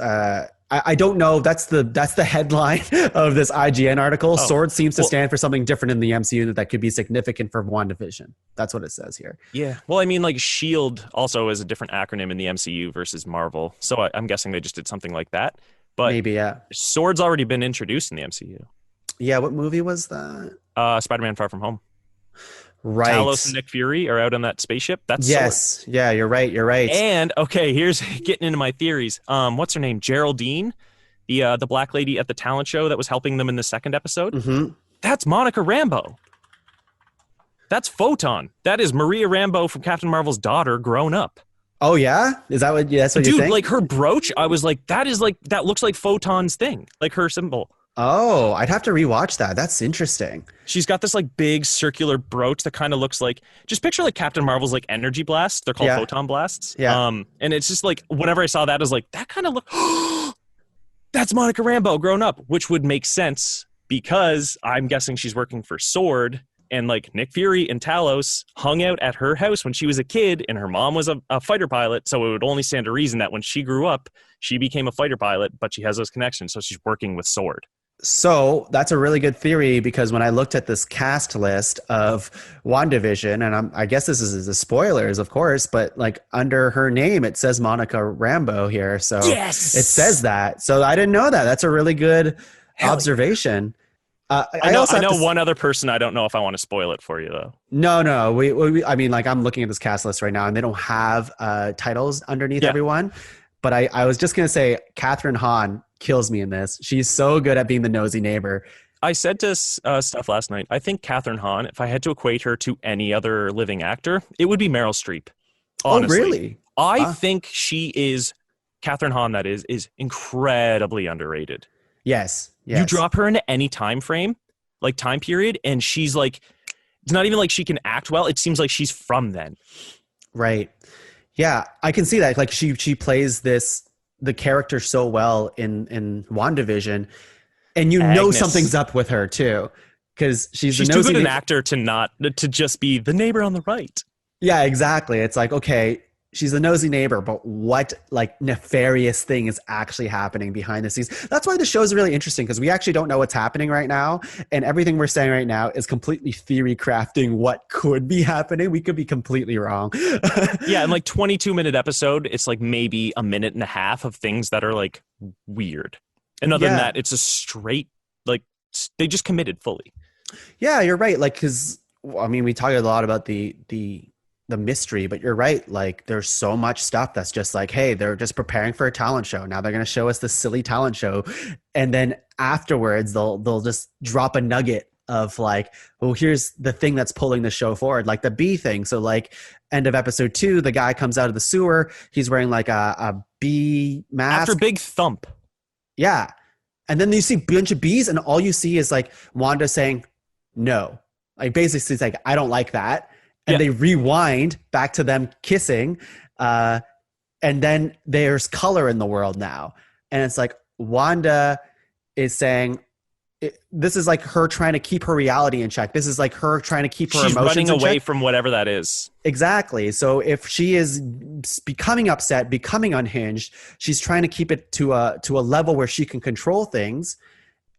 I don't know. That's the headline of this IGN article. SWORD seems to stand for something different in the MCU that could be significant for Wandavision. That's what it says here. Yeah. Well, I mean, like SHIELD also is a different acronym in the MCU versus Marvel. So I'm guessing they just did something like that. But maybe, yeah. SWORD's already been introduced in the MCU. Yeah. What movie was that? Spider-Man Far From Home. Talos and Right. Nick Fury are out on that spaceship. That's Sword. Yes. Yeah, you're right. You're right. And okay, here's getting into my theories. What's her name? Geraldine, the black lady at the talent show that was helping them in the second episode. Mm-hmm. That's Monica Rambeau. That's Photon. That is Maria Rambeau from Captain Marvel's daughter grown up. Oh yeah, is that what? That's what you Dude, think? like her brooch, I was like, that looks like Photon's thing, like her symbol. Oh, I'd have to rewatch that. That's interesting. She's got this like big circular brooch that kind of looks like, just picture like Captain Marvel's like energy blasts. They're called photon blasts. Yeah. And it's just like whenever I saw that, I was like, that kind of look. That's Monica Rambeau grown up, which would make sense because I'm guessing she's working for Sword. And like Nick Fury and Talos hung out at her house when she was a kid, and her mom was a fighter pilot. So it would only stand to reason that when she grew up, she became a fighter pilot, but she has those connections. So she's working with Sword. So that's a really good theory because when I looked at this cast list of WandaVision, and I guess this is the spoilers, of course, but like under her name, it says Monica Rambeau here. So yes, it says that. So I didn't know that. That's a really good observation. I know one other person. I don't know if I want to spoil it for you though. No. I mean, like I'm looking at this cast list right now, and they don't have titles underneath everyone. But I was just gonna say, Catherine Hahn kills me in this. She's so good at being the nosy neighbor. I said to Steph last night, I think Catherine Hahn, if I had to equate her to any other living actor, it would be Meryl Streep. Honestly. Oh, really? I think she is, Catherine Hahn, that is incredibly underrated. Yes. You drop her into any time frame, like time period, and she's like, it's not even like she can act well. It seems like she's from then. Right. Yeah, I can see that. Like she plays the character so well in WandaVision, and you know something's up with her too, because she's too good an actor to just be the neighbor on the right. Yeah, exactly. It's like, okay, she's a nosy neighbor, but what like nefarious thing is actually happening behind the scenes? That's why the show is really interesting, because we actually don't know what's happening right now. And everything we're saying right now is completely theory crafting what could be happening. We could be completely wrong. Yeah. And like 22-minute episode, it's like maybe a minute and a half of things that are like weird. And other than that, it's a straight, like they just committed fully. Yeah, you're right. Like, cause I mean, we talked a lot about the mystery, but you're right. Like there's so much stuff that's just like, hey, they're just preparing for a talent show. Now they're going to show us this silly talent show. And then afterwards they'll just drop a nugget of like, oh, here's the thing that's pulling the show forward, like the bee thing. So like end of episode 2, the guy comes out of the sewer. He's wearing like a bee mask. After big thump. Yeah. And then you see a bunch of bees, and all you see is like Wanda saying no. Like basically it's like, I don't like that. And they rewind back to them kissing. And then there's color in the world now. And it's like Wanda is saying, this is like her trying to keep her reality in check. This is like her trying to keep her emotions in check. She's running away from whatever that is. Exactly. So if she is becoming upset, becoming unhinged, she's trying to keep it to a level where she can control things.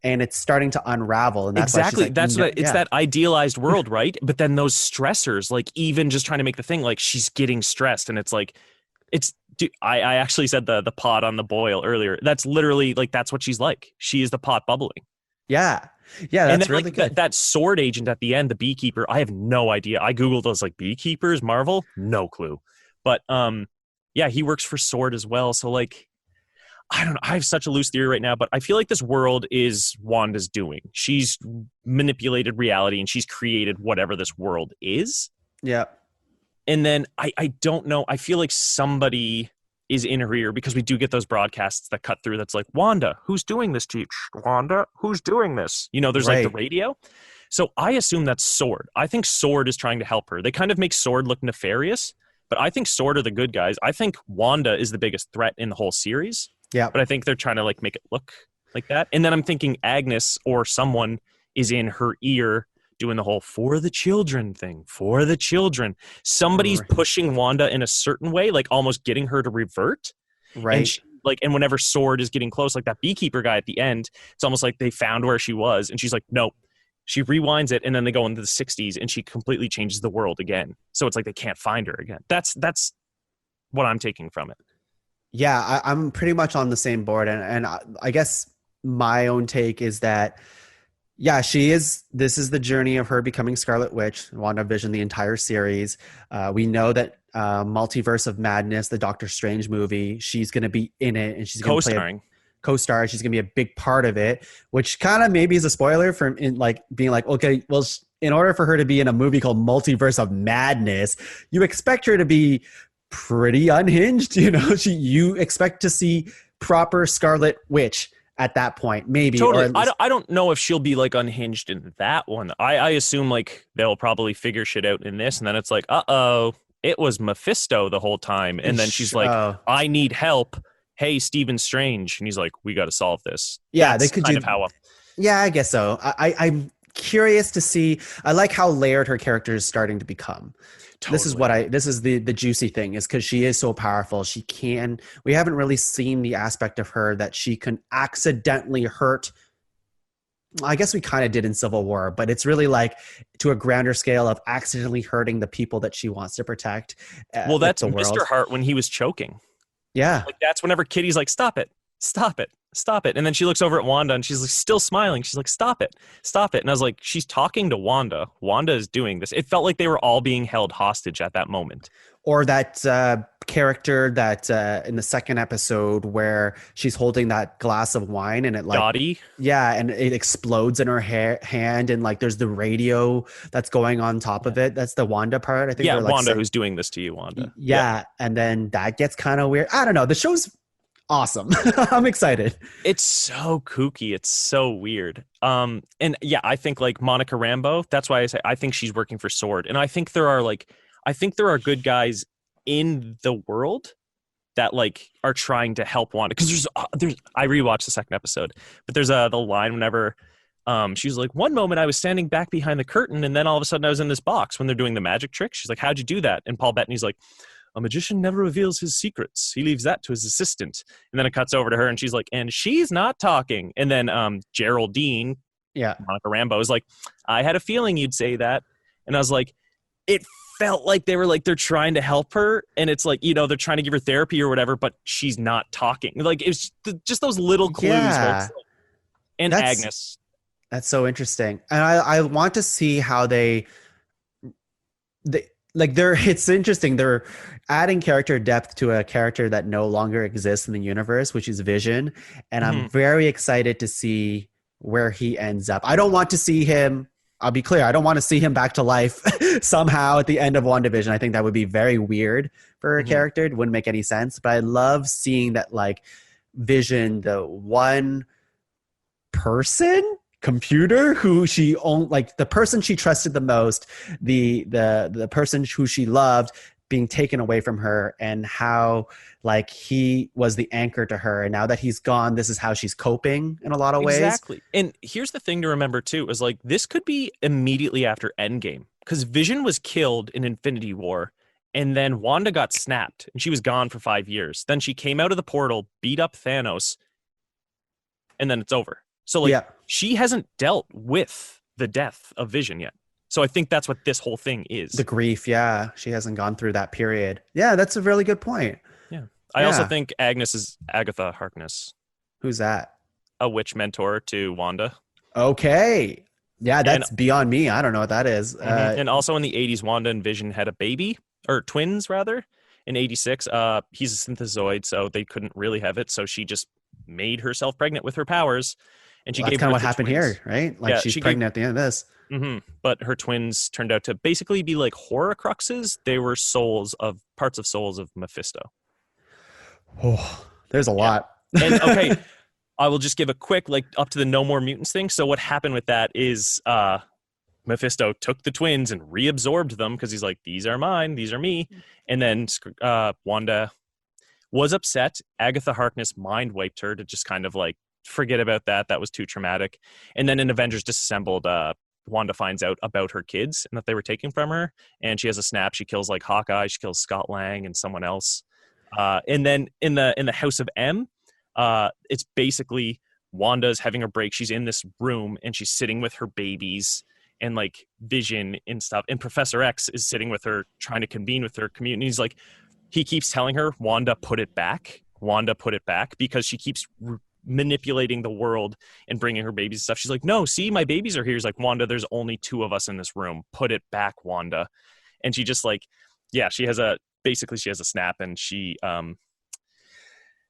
And it's starting to unravel. And that's exactly. Like, that's what it's that idealized world, right? But then those stressors, like even just trying to make the thing, like she's getting stressed, and it's like, I actually said the pot on the boil earlier. That's literally like that's what she's like. She is the pot bubbling. Yeah, that's and then, really like, good. That sword agent at the end, the beekeeper. I have no idea. I googled those like beekeepers, Marvel, no clue. But yeah, he works for Sword as well. So like. I don't know. I have such a loose theory right now, but I feel like this world is Wanda's doing. She's manipulated reality and she's created whatever this world is. Yeah. And then I don't know. I feel like somebody is in her ear, because we do get those broadcasts that cut through. That's like, Wanda, who's doing this to you? Wanda, who's doing this? You know, there's like the radio. So I assume that's Sword. I think Sword is trying to help her. They kind of make Sword look nefarious, but I think Sword are the good guys. I think Wanda is the biggest threat in the whole series. Yeah. But I think they're trying to like make it look like that. And then I'm thinking Agnes or someone is in her ear doing the whole for the children thing, for the children. Somebody's pushing Wanda in a certain way, like almost getting her to revert. Right. And whenever Sword is getting close, like that beekeeper guy at the end, it's almost like they found where she was and she's like, nope. She rewinds it, and then they go into the 60s and she completely changes the world again. So it's like they can't find her again. That's what I'm taking from it. Yeah, I'm pretty much on the same board. And I guess my own take is that, Yeah, she is. This is the journey of her becoming Scarlet Witch, WandaVision, the entire series. We know that Multiverse of Madness, the Doctor Strange movie, she's going to be in it, and she's going to play Co-starring. co-star. She's going to be a big part of it, which kind of maybe is a spoiler from in like being like, okay, well, in order for her to be in a movie called Multiverse of Madness, you expect her to be pretty unhinged. You know, you expect to see proper Scarlet Witch at that point, maybe. Totally. Or I don't know if she'll be like unhinged in that one. I assume like they'll probably figure shit out in this, and then it's like, uh-oh, it was Mephisto the whole time. And then she's like, I need help. Hey, Stephen Strange. And he's like, we got to solve this. Yeah, That's they could kind do of how. Yeah, I guess so. I'm curious to see. I like how layered her character is starting to become. Totally. This is the juicy thing, is because she is so powerful. We haven't really seen the aspect of her that she can accidentally hurt. I guess we kind of did in Civil War, but it's really like to a grander scale of accidentally hurting the people that she wants to protect. Well, that's the world. Mr. Hart when he was choking. Yeah. Like that's whenever Kitty's like, stop it, stop it, stop it. And then she looks over at Wanda and she's like still smiling. She's like, stop it, stop it. And I was like, she's talking to Wanda. Wanda is doing this. It felt like they were all being held hostage at that moment. Or that character that in the second episode where she's holding that glass of wine and it like Dottie. Yeah, and it explodes in her hand, and like there's the radio that's going on top of it. That's the Wanda part. I think. Yeah, like Wanda, who's doing this to you, Wanda. Yeah, and then that gets kind of weird. I don't know. The show's awesome. I'm excited. It's so kooky. It's so weird. And yeah, I think like Monica Rambeau. That's why I say I think she's working for Sword, and I think there are good guys in the world that like are trying to help Wanda, because there's I rewatched the second episode, but there's the line whenever she's like, one moment I was standing back behind the curtain and then all of a sudden I was in this box when they're doing the magic trick. She's like, how'd you do that? And Paul Bettany's like, a magician never reveals his secrets. He leaves that to his assistant. And then it cuts over to her and she's like, and she's not talking. And then Geraldine, Monica Rambeau, is like, I had a feeling you'd say that. And I was like, it felt like they're trying to help her, and it's like, you know, they're trying to give her therapy or whatever, but she's not talking. Like it's just those little clues. Yeah. And Agnes. That's so interesting, and I want to see how they it's interesting. They're adding character depth to a character that no longer exists in the universe, which is Vision, and I'm very excited to see where he ends up. I don't want to see him. I'll be clear. I don't want to see him back to life somehow at the end of WandaVision. I think that would be very weird for a character. It wouldn't make any sense. But I love seeing that, like, Vision, the one person computer who she owned, like the person she trusted the most, the person who she loved, being taken away from her, and how like he was the anchor to her, and now that he's gone, this is how she's coping in a lot of ways. Exactly. And here's the thing to remember too, is like this could be immediately after Endgame, because Vision was killed in Infinity War, and then Wanda got snapped and she was gone for 5 years. Then she came out of the portal, beat up Thanos, and then it's over. So like she hasn't dealt with the death of Vision yet. So I think that's what this whole thing is. The grief, yeah. She hasn't gone through that period. Yeah, that's a really good point. Yeah. I also think Agnes is Agatha Harkness. Who's that? A witch mentor to Wanda. Okay. Yeah, that's beyond me. I don't know what that is. And also in the 80s, Wanda and Vision had a baby, or twins rather. In 86, he's a synthezoid, so they couldn't really have it. So she just made herself pregnant with her powers. And she gave that's kind of what happened here, right? Like she's pregnant at the end of this. But her twins turned out to basically be like Horcruxes. They were parts of souls of Mephisto. Oh, there's a lot. And okay, I will just give a quick, like, up to the No More Mutants thing. So what happened with that is Mephisto took the twins and reabsorbed them because he's like, these are mine, these are me. And then Wanda was upset. Agatha Harkness mind wiped her to just kind of like forget about that. That was too traumatic. And then in Avengers Disassembled, Wanda finds out about her kids and that they were taken from her, and she has a snap. She kills like Hawkeye, she kills Scott Lang and someone else. And then in the House of M, it's basically Wanda's having a break. She's in this room and she's sitting with her babies and like Vision and stuff. And Professor X is sitting with her, trying to convene with her community. He's like, he keeps telling her, Wanda, put it back. Wanda, put it back, because she keeps manipulating the world and bringing her babies and stuff. She's like, no, see, my babies are here. He's like, Wanda, there's only 2 of us in this room. Put it back, Wanda. And she just like, yeah, she has a snap, and she, the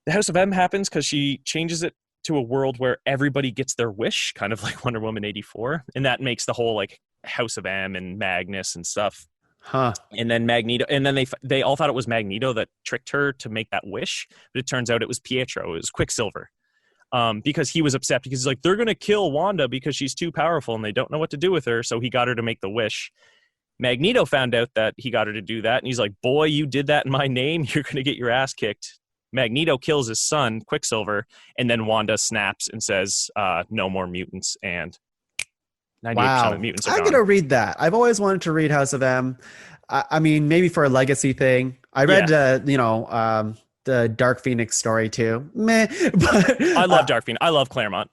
House of M happens because she changes it to a world where everybody gets their wish, kind of like Wonder Woman 84. And that makes the whole like House of M and Magnus and stuff. Huh. And then Magneto, and then they all thought it was Magneto that tricked her to make that wish, but it turns out it was Pietro. It was Quicksilver, because he was upset because he's like, they're gonna kill Wanda because she's too powerful and they don't know what to do with her. So he got her to make the wish. Magneto found out that he got her to do that, and he's like, boy, you did that in my name, you're gonna get your ass kicked. Magneto kills his son, Quicksilver, and then Wanda snaps and says, no more mutants, and 98% of mutants are gone. I'm gonna read that. I've always wanted to read House of M. I mean, maybe for a legacy thing. I read, the Dark Phoenix story too. Meh, but I love Dark Phoenix. I love Claremont.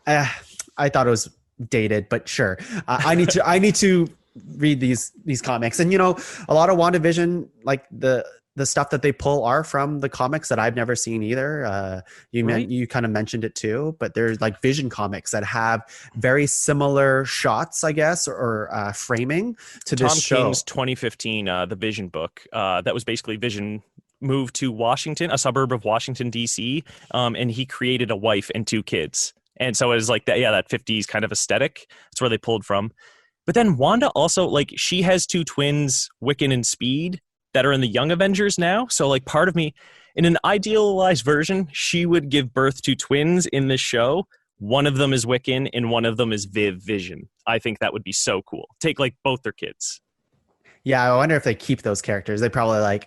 I thought it was dated, but sure. I need to read these comics, and a lot of WandaVision, like the stuff that they pull are from the comics that I've never seen either. You kind of mentioned it too, but there's like Vision comics that have very similar shots, I guess, or framing to this show. Tom King's 2015, the Vision book, that was basically Vision moved to Washington, a suburb of Washington, D.C., and he created a wife and 2 kids. And so it was like that 50s kind of aesthetic. That's where they pulled from. But then Wanda also, like, she has 2 twins, Wiccan and Speed, that are in the Young Avengers now. So like part of me, in an idealized version, she would give birth to twins in this show. One of them is Wiccan and one of them is Vision. I think that would be so cool. Take like both their kids. Yeah, I wonder if they keep those characters. They probably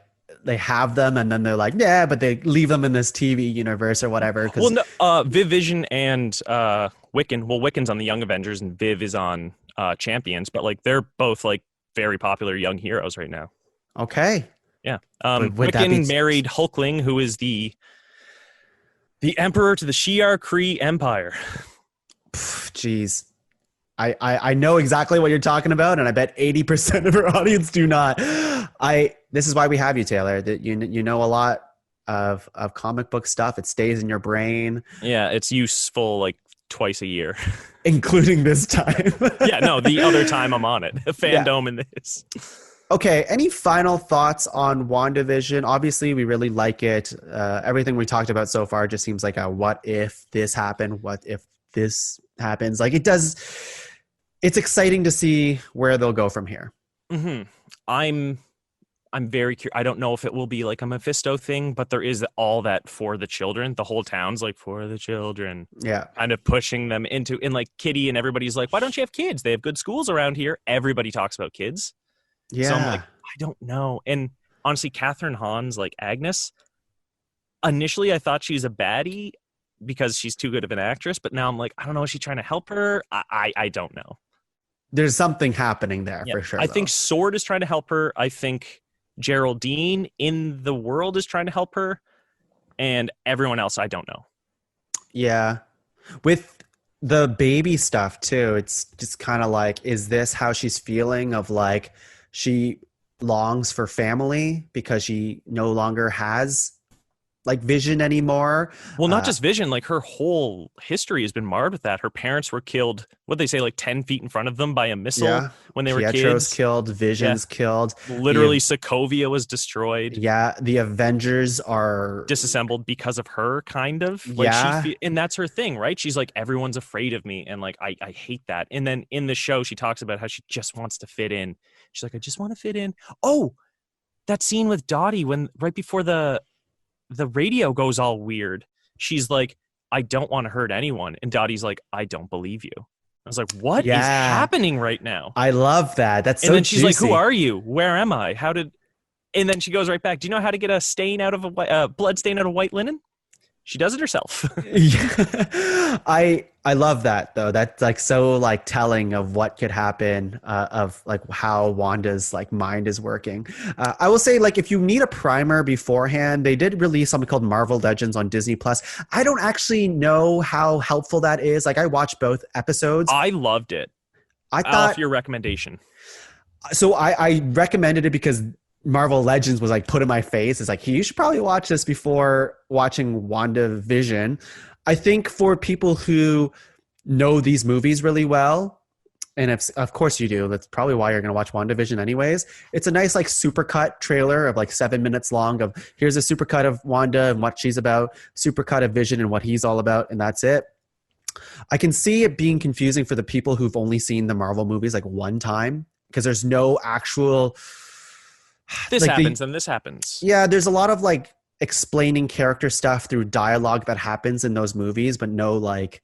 they have them and then they're like, yeah, but they leave them in this TV universe or whatever. Well, no, Vision and Wiccan. Well, Wiccan's on the Young Avengers and Viv is on Champions, but like they're both like very popular young heroes right now. Okay. Yeah. Wiccan married Hulkling, who is the emperor to the Shi'ar Kree Empire. Jeez. I know exactly what you're talking about, and I bet 80% of our audience do not. This is why we have you, Taylor. That you know a lot of comic book stuff. It stays in your brain. Yeah, it's useful like twice a year. Including this time. Yeah, no, the other time I'm on it. Fandom in this. Okay, any final thoughts on WandaVision? Obviously, we really like it. Everything we talked about so far just seems like a what if this happened, what if this happens. Like it does. It's exciting to see where they'll go from here. Mm-hmm. I'm very curious. I don't know if it will be like a Mephisto thing, but there is all that for the children. The whole town's like for the children. Yeah. Kind of pushing them into, and like Kitty and everybody's like, why don't you have kids? They have good schools around here. Everybody talks about kids. Yeah. So I'm like, I don't know. And honestly, Catherine Hahn's like Agnes. Initially, I thought she's a baddie because she's too good of an actress. But now I'm like, I don't know. Is she trying to help her? I don't know. There's something happening there for sure. I think Sword is trying to help her. I think Geraldine in the world is trying to help her. And everyone else, I don't know. Yeah. With the baby stuff too, it's just kind of like, is this how she's feeling of like, she longs for family because she no longer has like Vision anymore. Well, not just Vision, like her whole history has been marred with that. Her parents were killed, what they say, like 10 feet in front of them by a missile when they were Pietro's kids. Killed, Vision's killed. Literally, Sokovia was destroyed. Yeah, the Avengers are disassembled because of her, kind of. Like and that's her thing, right? She's like, everyone's afraid of me, and like I hate that. And then in the show, she talks about how she just wants to fit in. She's like, I just want to fit in. Oh, that scene with Dottie when right before the radio goes all weird. She's like, I don't want to hurt anyone. And Dottie's like, I don't believe you. I was like, what is happening right now? I love that. That's so And then she's juicy. like, who are you? Where am I? And then she goes right back. Do you know how to get a stain out of blood stain out of white linen? She does it herself. I love that though. That's like so like telling of what could happen, of like how Wanda's like mind is working. I will say, like, if you need a primer beforehand, they did release something called Marvel Legends on Disney Plus. I don't actually know how helpful that is. Like, I watched both episodes. I loved it. I thought your recommendation. So I recommended it because Marvel Legends was like put in my face. It's like, you should probably watch this before watching WandaVision. I think for people who know these movies really well, and if, of course you do, that's probably why you're going to watch WandaVision anyways. It's a nice like supercut trailer of like 7 minutes long of here's a supercut of Wanda and what she's about, supercut of Vision and what he's all about, and that's it. I can see it being confusing for the people who've only seen the Marvel movies like one time because there's no actual... This happens and this happens. Yeah, there's a lot of like explaining character stuff through dialogue that happens in those movies, but no like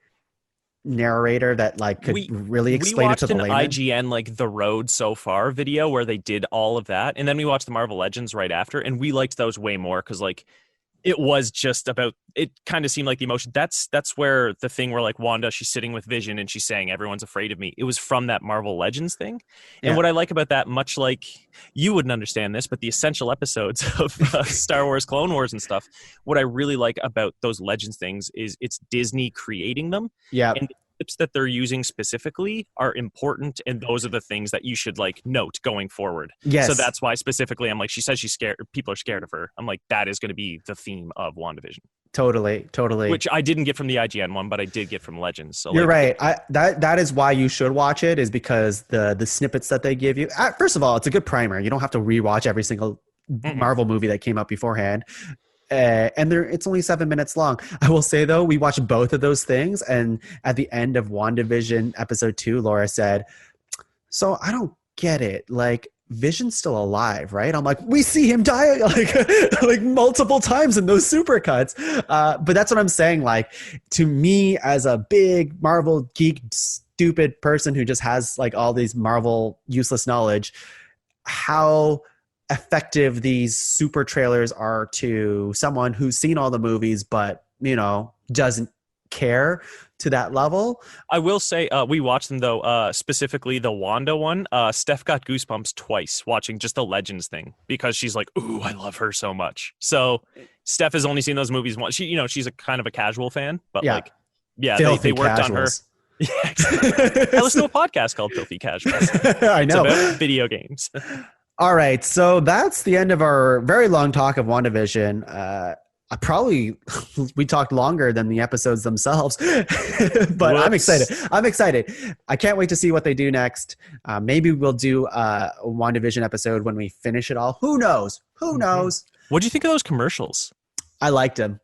narrator that like could really explain it to the layman. We watched an IGN like The Road So Far video where they did all of that, and then we watched the Marvel Legends right after, and we liked those way more because like it was just about, it kind of seemed like the emotion. That's where the thing where like Wanda, she's sitting with Vision and she's saying everyone's afraid of me. It was from that Marvel Legends thing. And what I like about that, much like you wouldn't understand this, but the essential episodes of Star Wars, Clone Wars and stuff, what I really like about those Legends things is it's Disney creating them. Yeah. And the tips that they're using specifically are important, and those are the things that you should like note going forward. Yes. So that's why specifically I'm like, she says she's scared, people are scared of her. I'm like, that is going to be the theme of WandaVision. Totally. Which I didn't get from the IGN one, but I did get from Legends. So you're right. That is why you should watch it, is because the snippets that they give you. First of all, it's a good primer. You don't have to rewatch every single Marvel movie that came out beforehand. And it's only 7 minutes long. I will say though, we watched both of those things, and at the end of WandaVision episode 2, Laura said, "So I don't get it. Like, Vision's still alive, right?" I'm like, we see him die like multiple times in those supercuts. But that's what I'm saying. Like, to me, as a big Marvel geek, stupid person who just has like all these Marvel useless knowledge, how effective these super trailers are to someone who's seen all the movies but doesn't care to that level. I will say we watched them though, specifically the Wanda one. Steph got goosebumps twice watching just the Legends thing because she's like, ooh, I love her so much. So Steph has only seen those movies once. She she's a kind of a casual fan, but they worked on her. Yeah, exactly. I listen to a podcast called Filthy Casuals. I know. It's about video games. All right, so that's the end of our very long talk of WandaVision. We talked longer than the episodes themselves, but I'm excited. I can't wait to see what they do next. Maybe we'll do a WandaVision episode when we finish it all. Who knows? What do you think of those commercials? I liked them.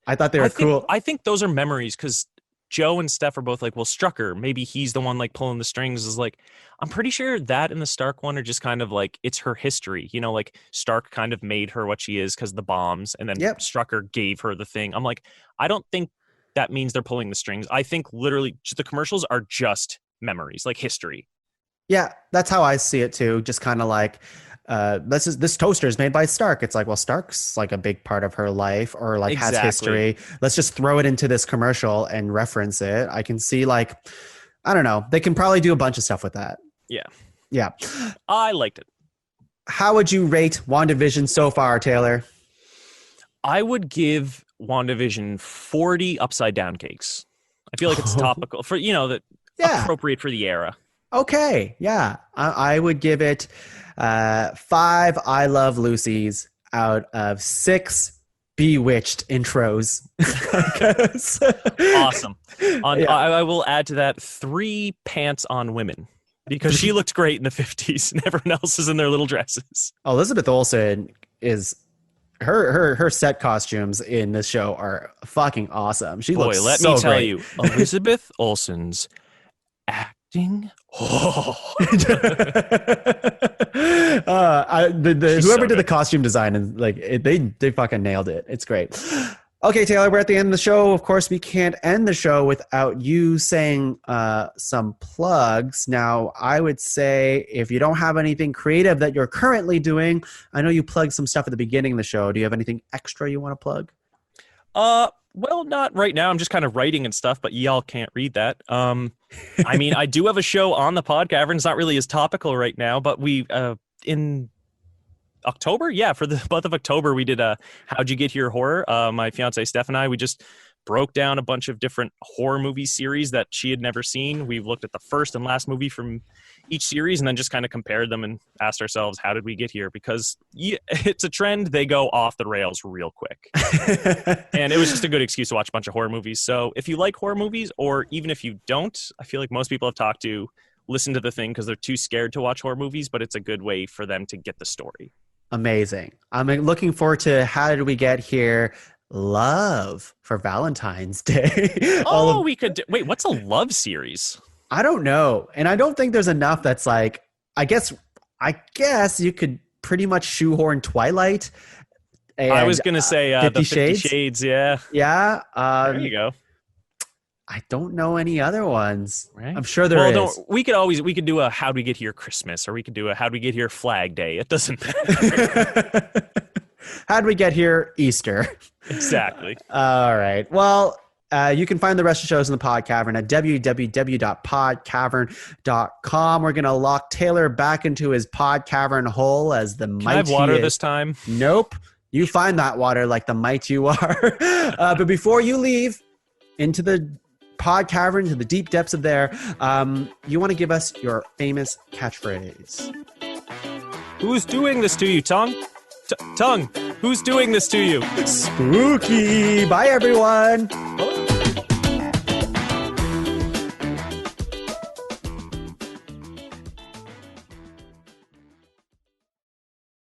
I thought they were cool. I think those are memories because Joe and Steph are both like, well, Strucker, maybe he's the one like pulling the strings. Is like, I'm pretty sure that and the Stark one are just kind of like, it's her history. Like Stark kind of made her what she is because the bombs, and then Strucker gave her the thing. I'm like, I don't think that means they're pulling the strings. I think literally the commercials are just memories, like history. Yeah, that's how I see it too. Just kind of like, this toaster is made by Stark. It's like, well, Stark's like a big part of her life, or like has history. Let's just throw it into this commercial and reference it. I can see like, I don't know. They can probably do a bunch of stuff with that. Yeah. I liked it. How would you rate WandaVision so far, Taylor? I would give WandaVision 40 upside down cakes. I feel like it's topical for, appropriate for the era. Okay. Yeah. I would give it 5 I Love Lucy's out of 6 Bewitched intros. Awesome. I will add to that 3 pants on women, because she looked great in the 50s and everyone else is in their little dresses. Elizabeth Olsen is her set costumes in this show are fucking awesome. She looks let so me tell great. you, Elizabeth Olsen's acting. Whoever did the costume design, and like they fucking nailed it. It's great. Okay, Taylor, we're at the end of the show. Of course, we can't end the show without you saying some plugs. Now, I would say if you don't have anything creative that you're currently doing, I know you plugged some stuff at the beginning of the show. Do you have anything extra you want to plug? Well, not right now. I'm just kind of writing and stuff, but y'all can't read that. I mean, I do have a show on the podcast. It's not really as topical right now, but we in October, for the month of October, we did a How'd You Get Here horror. My fiance Steph and I, we just broke down a bunch of different horror movie series that she had never seen. We've looked at the first and last movie from each series and then just kind of compared them and asked ourselves, how did we get here? Because it's a trend. They go off the rails real quick. And it was just a good excuse to watch a bunch of horror movies. So if you like horror movies, or even if you don't, I feel like most people I've talked to listen to the thing because they're too scared to watch horror movies, but it's a good way for them to get the story. Amazing. I'm looking forward to How Did We Get Here? Love for Valentine's Day. We could wait, what's a love series? I don't know. And I don't think there's enough that's like, I guess you could pretty much shoehorn Twilight. And, I was going to say 50 the 50 Shades. Yeah. Yeah. There you go. I don't know any other ones. Right. I'm sure there is. We could do a How'd We Get Here Christmas, or we could do a How'd We Get Here Flag Day. It doesn't matter. How'd we get here? Easter. Exactly. All right. Well, you can find the rest of the shows in the Pod Cavern at www.podcavern.com. We're going to lock Taylor back into his Pod Cavern hole as the mighty. Can I have water this time? Nope. You find that water like the might you are. But before you leave into the Pod Cavern, to the deep depths of there, you want to give us your famous catchphrase. Who's doing this to you, Tuong? Tuong, who's doing this to you? Spooky. Bye, everyone.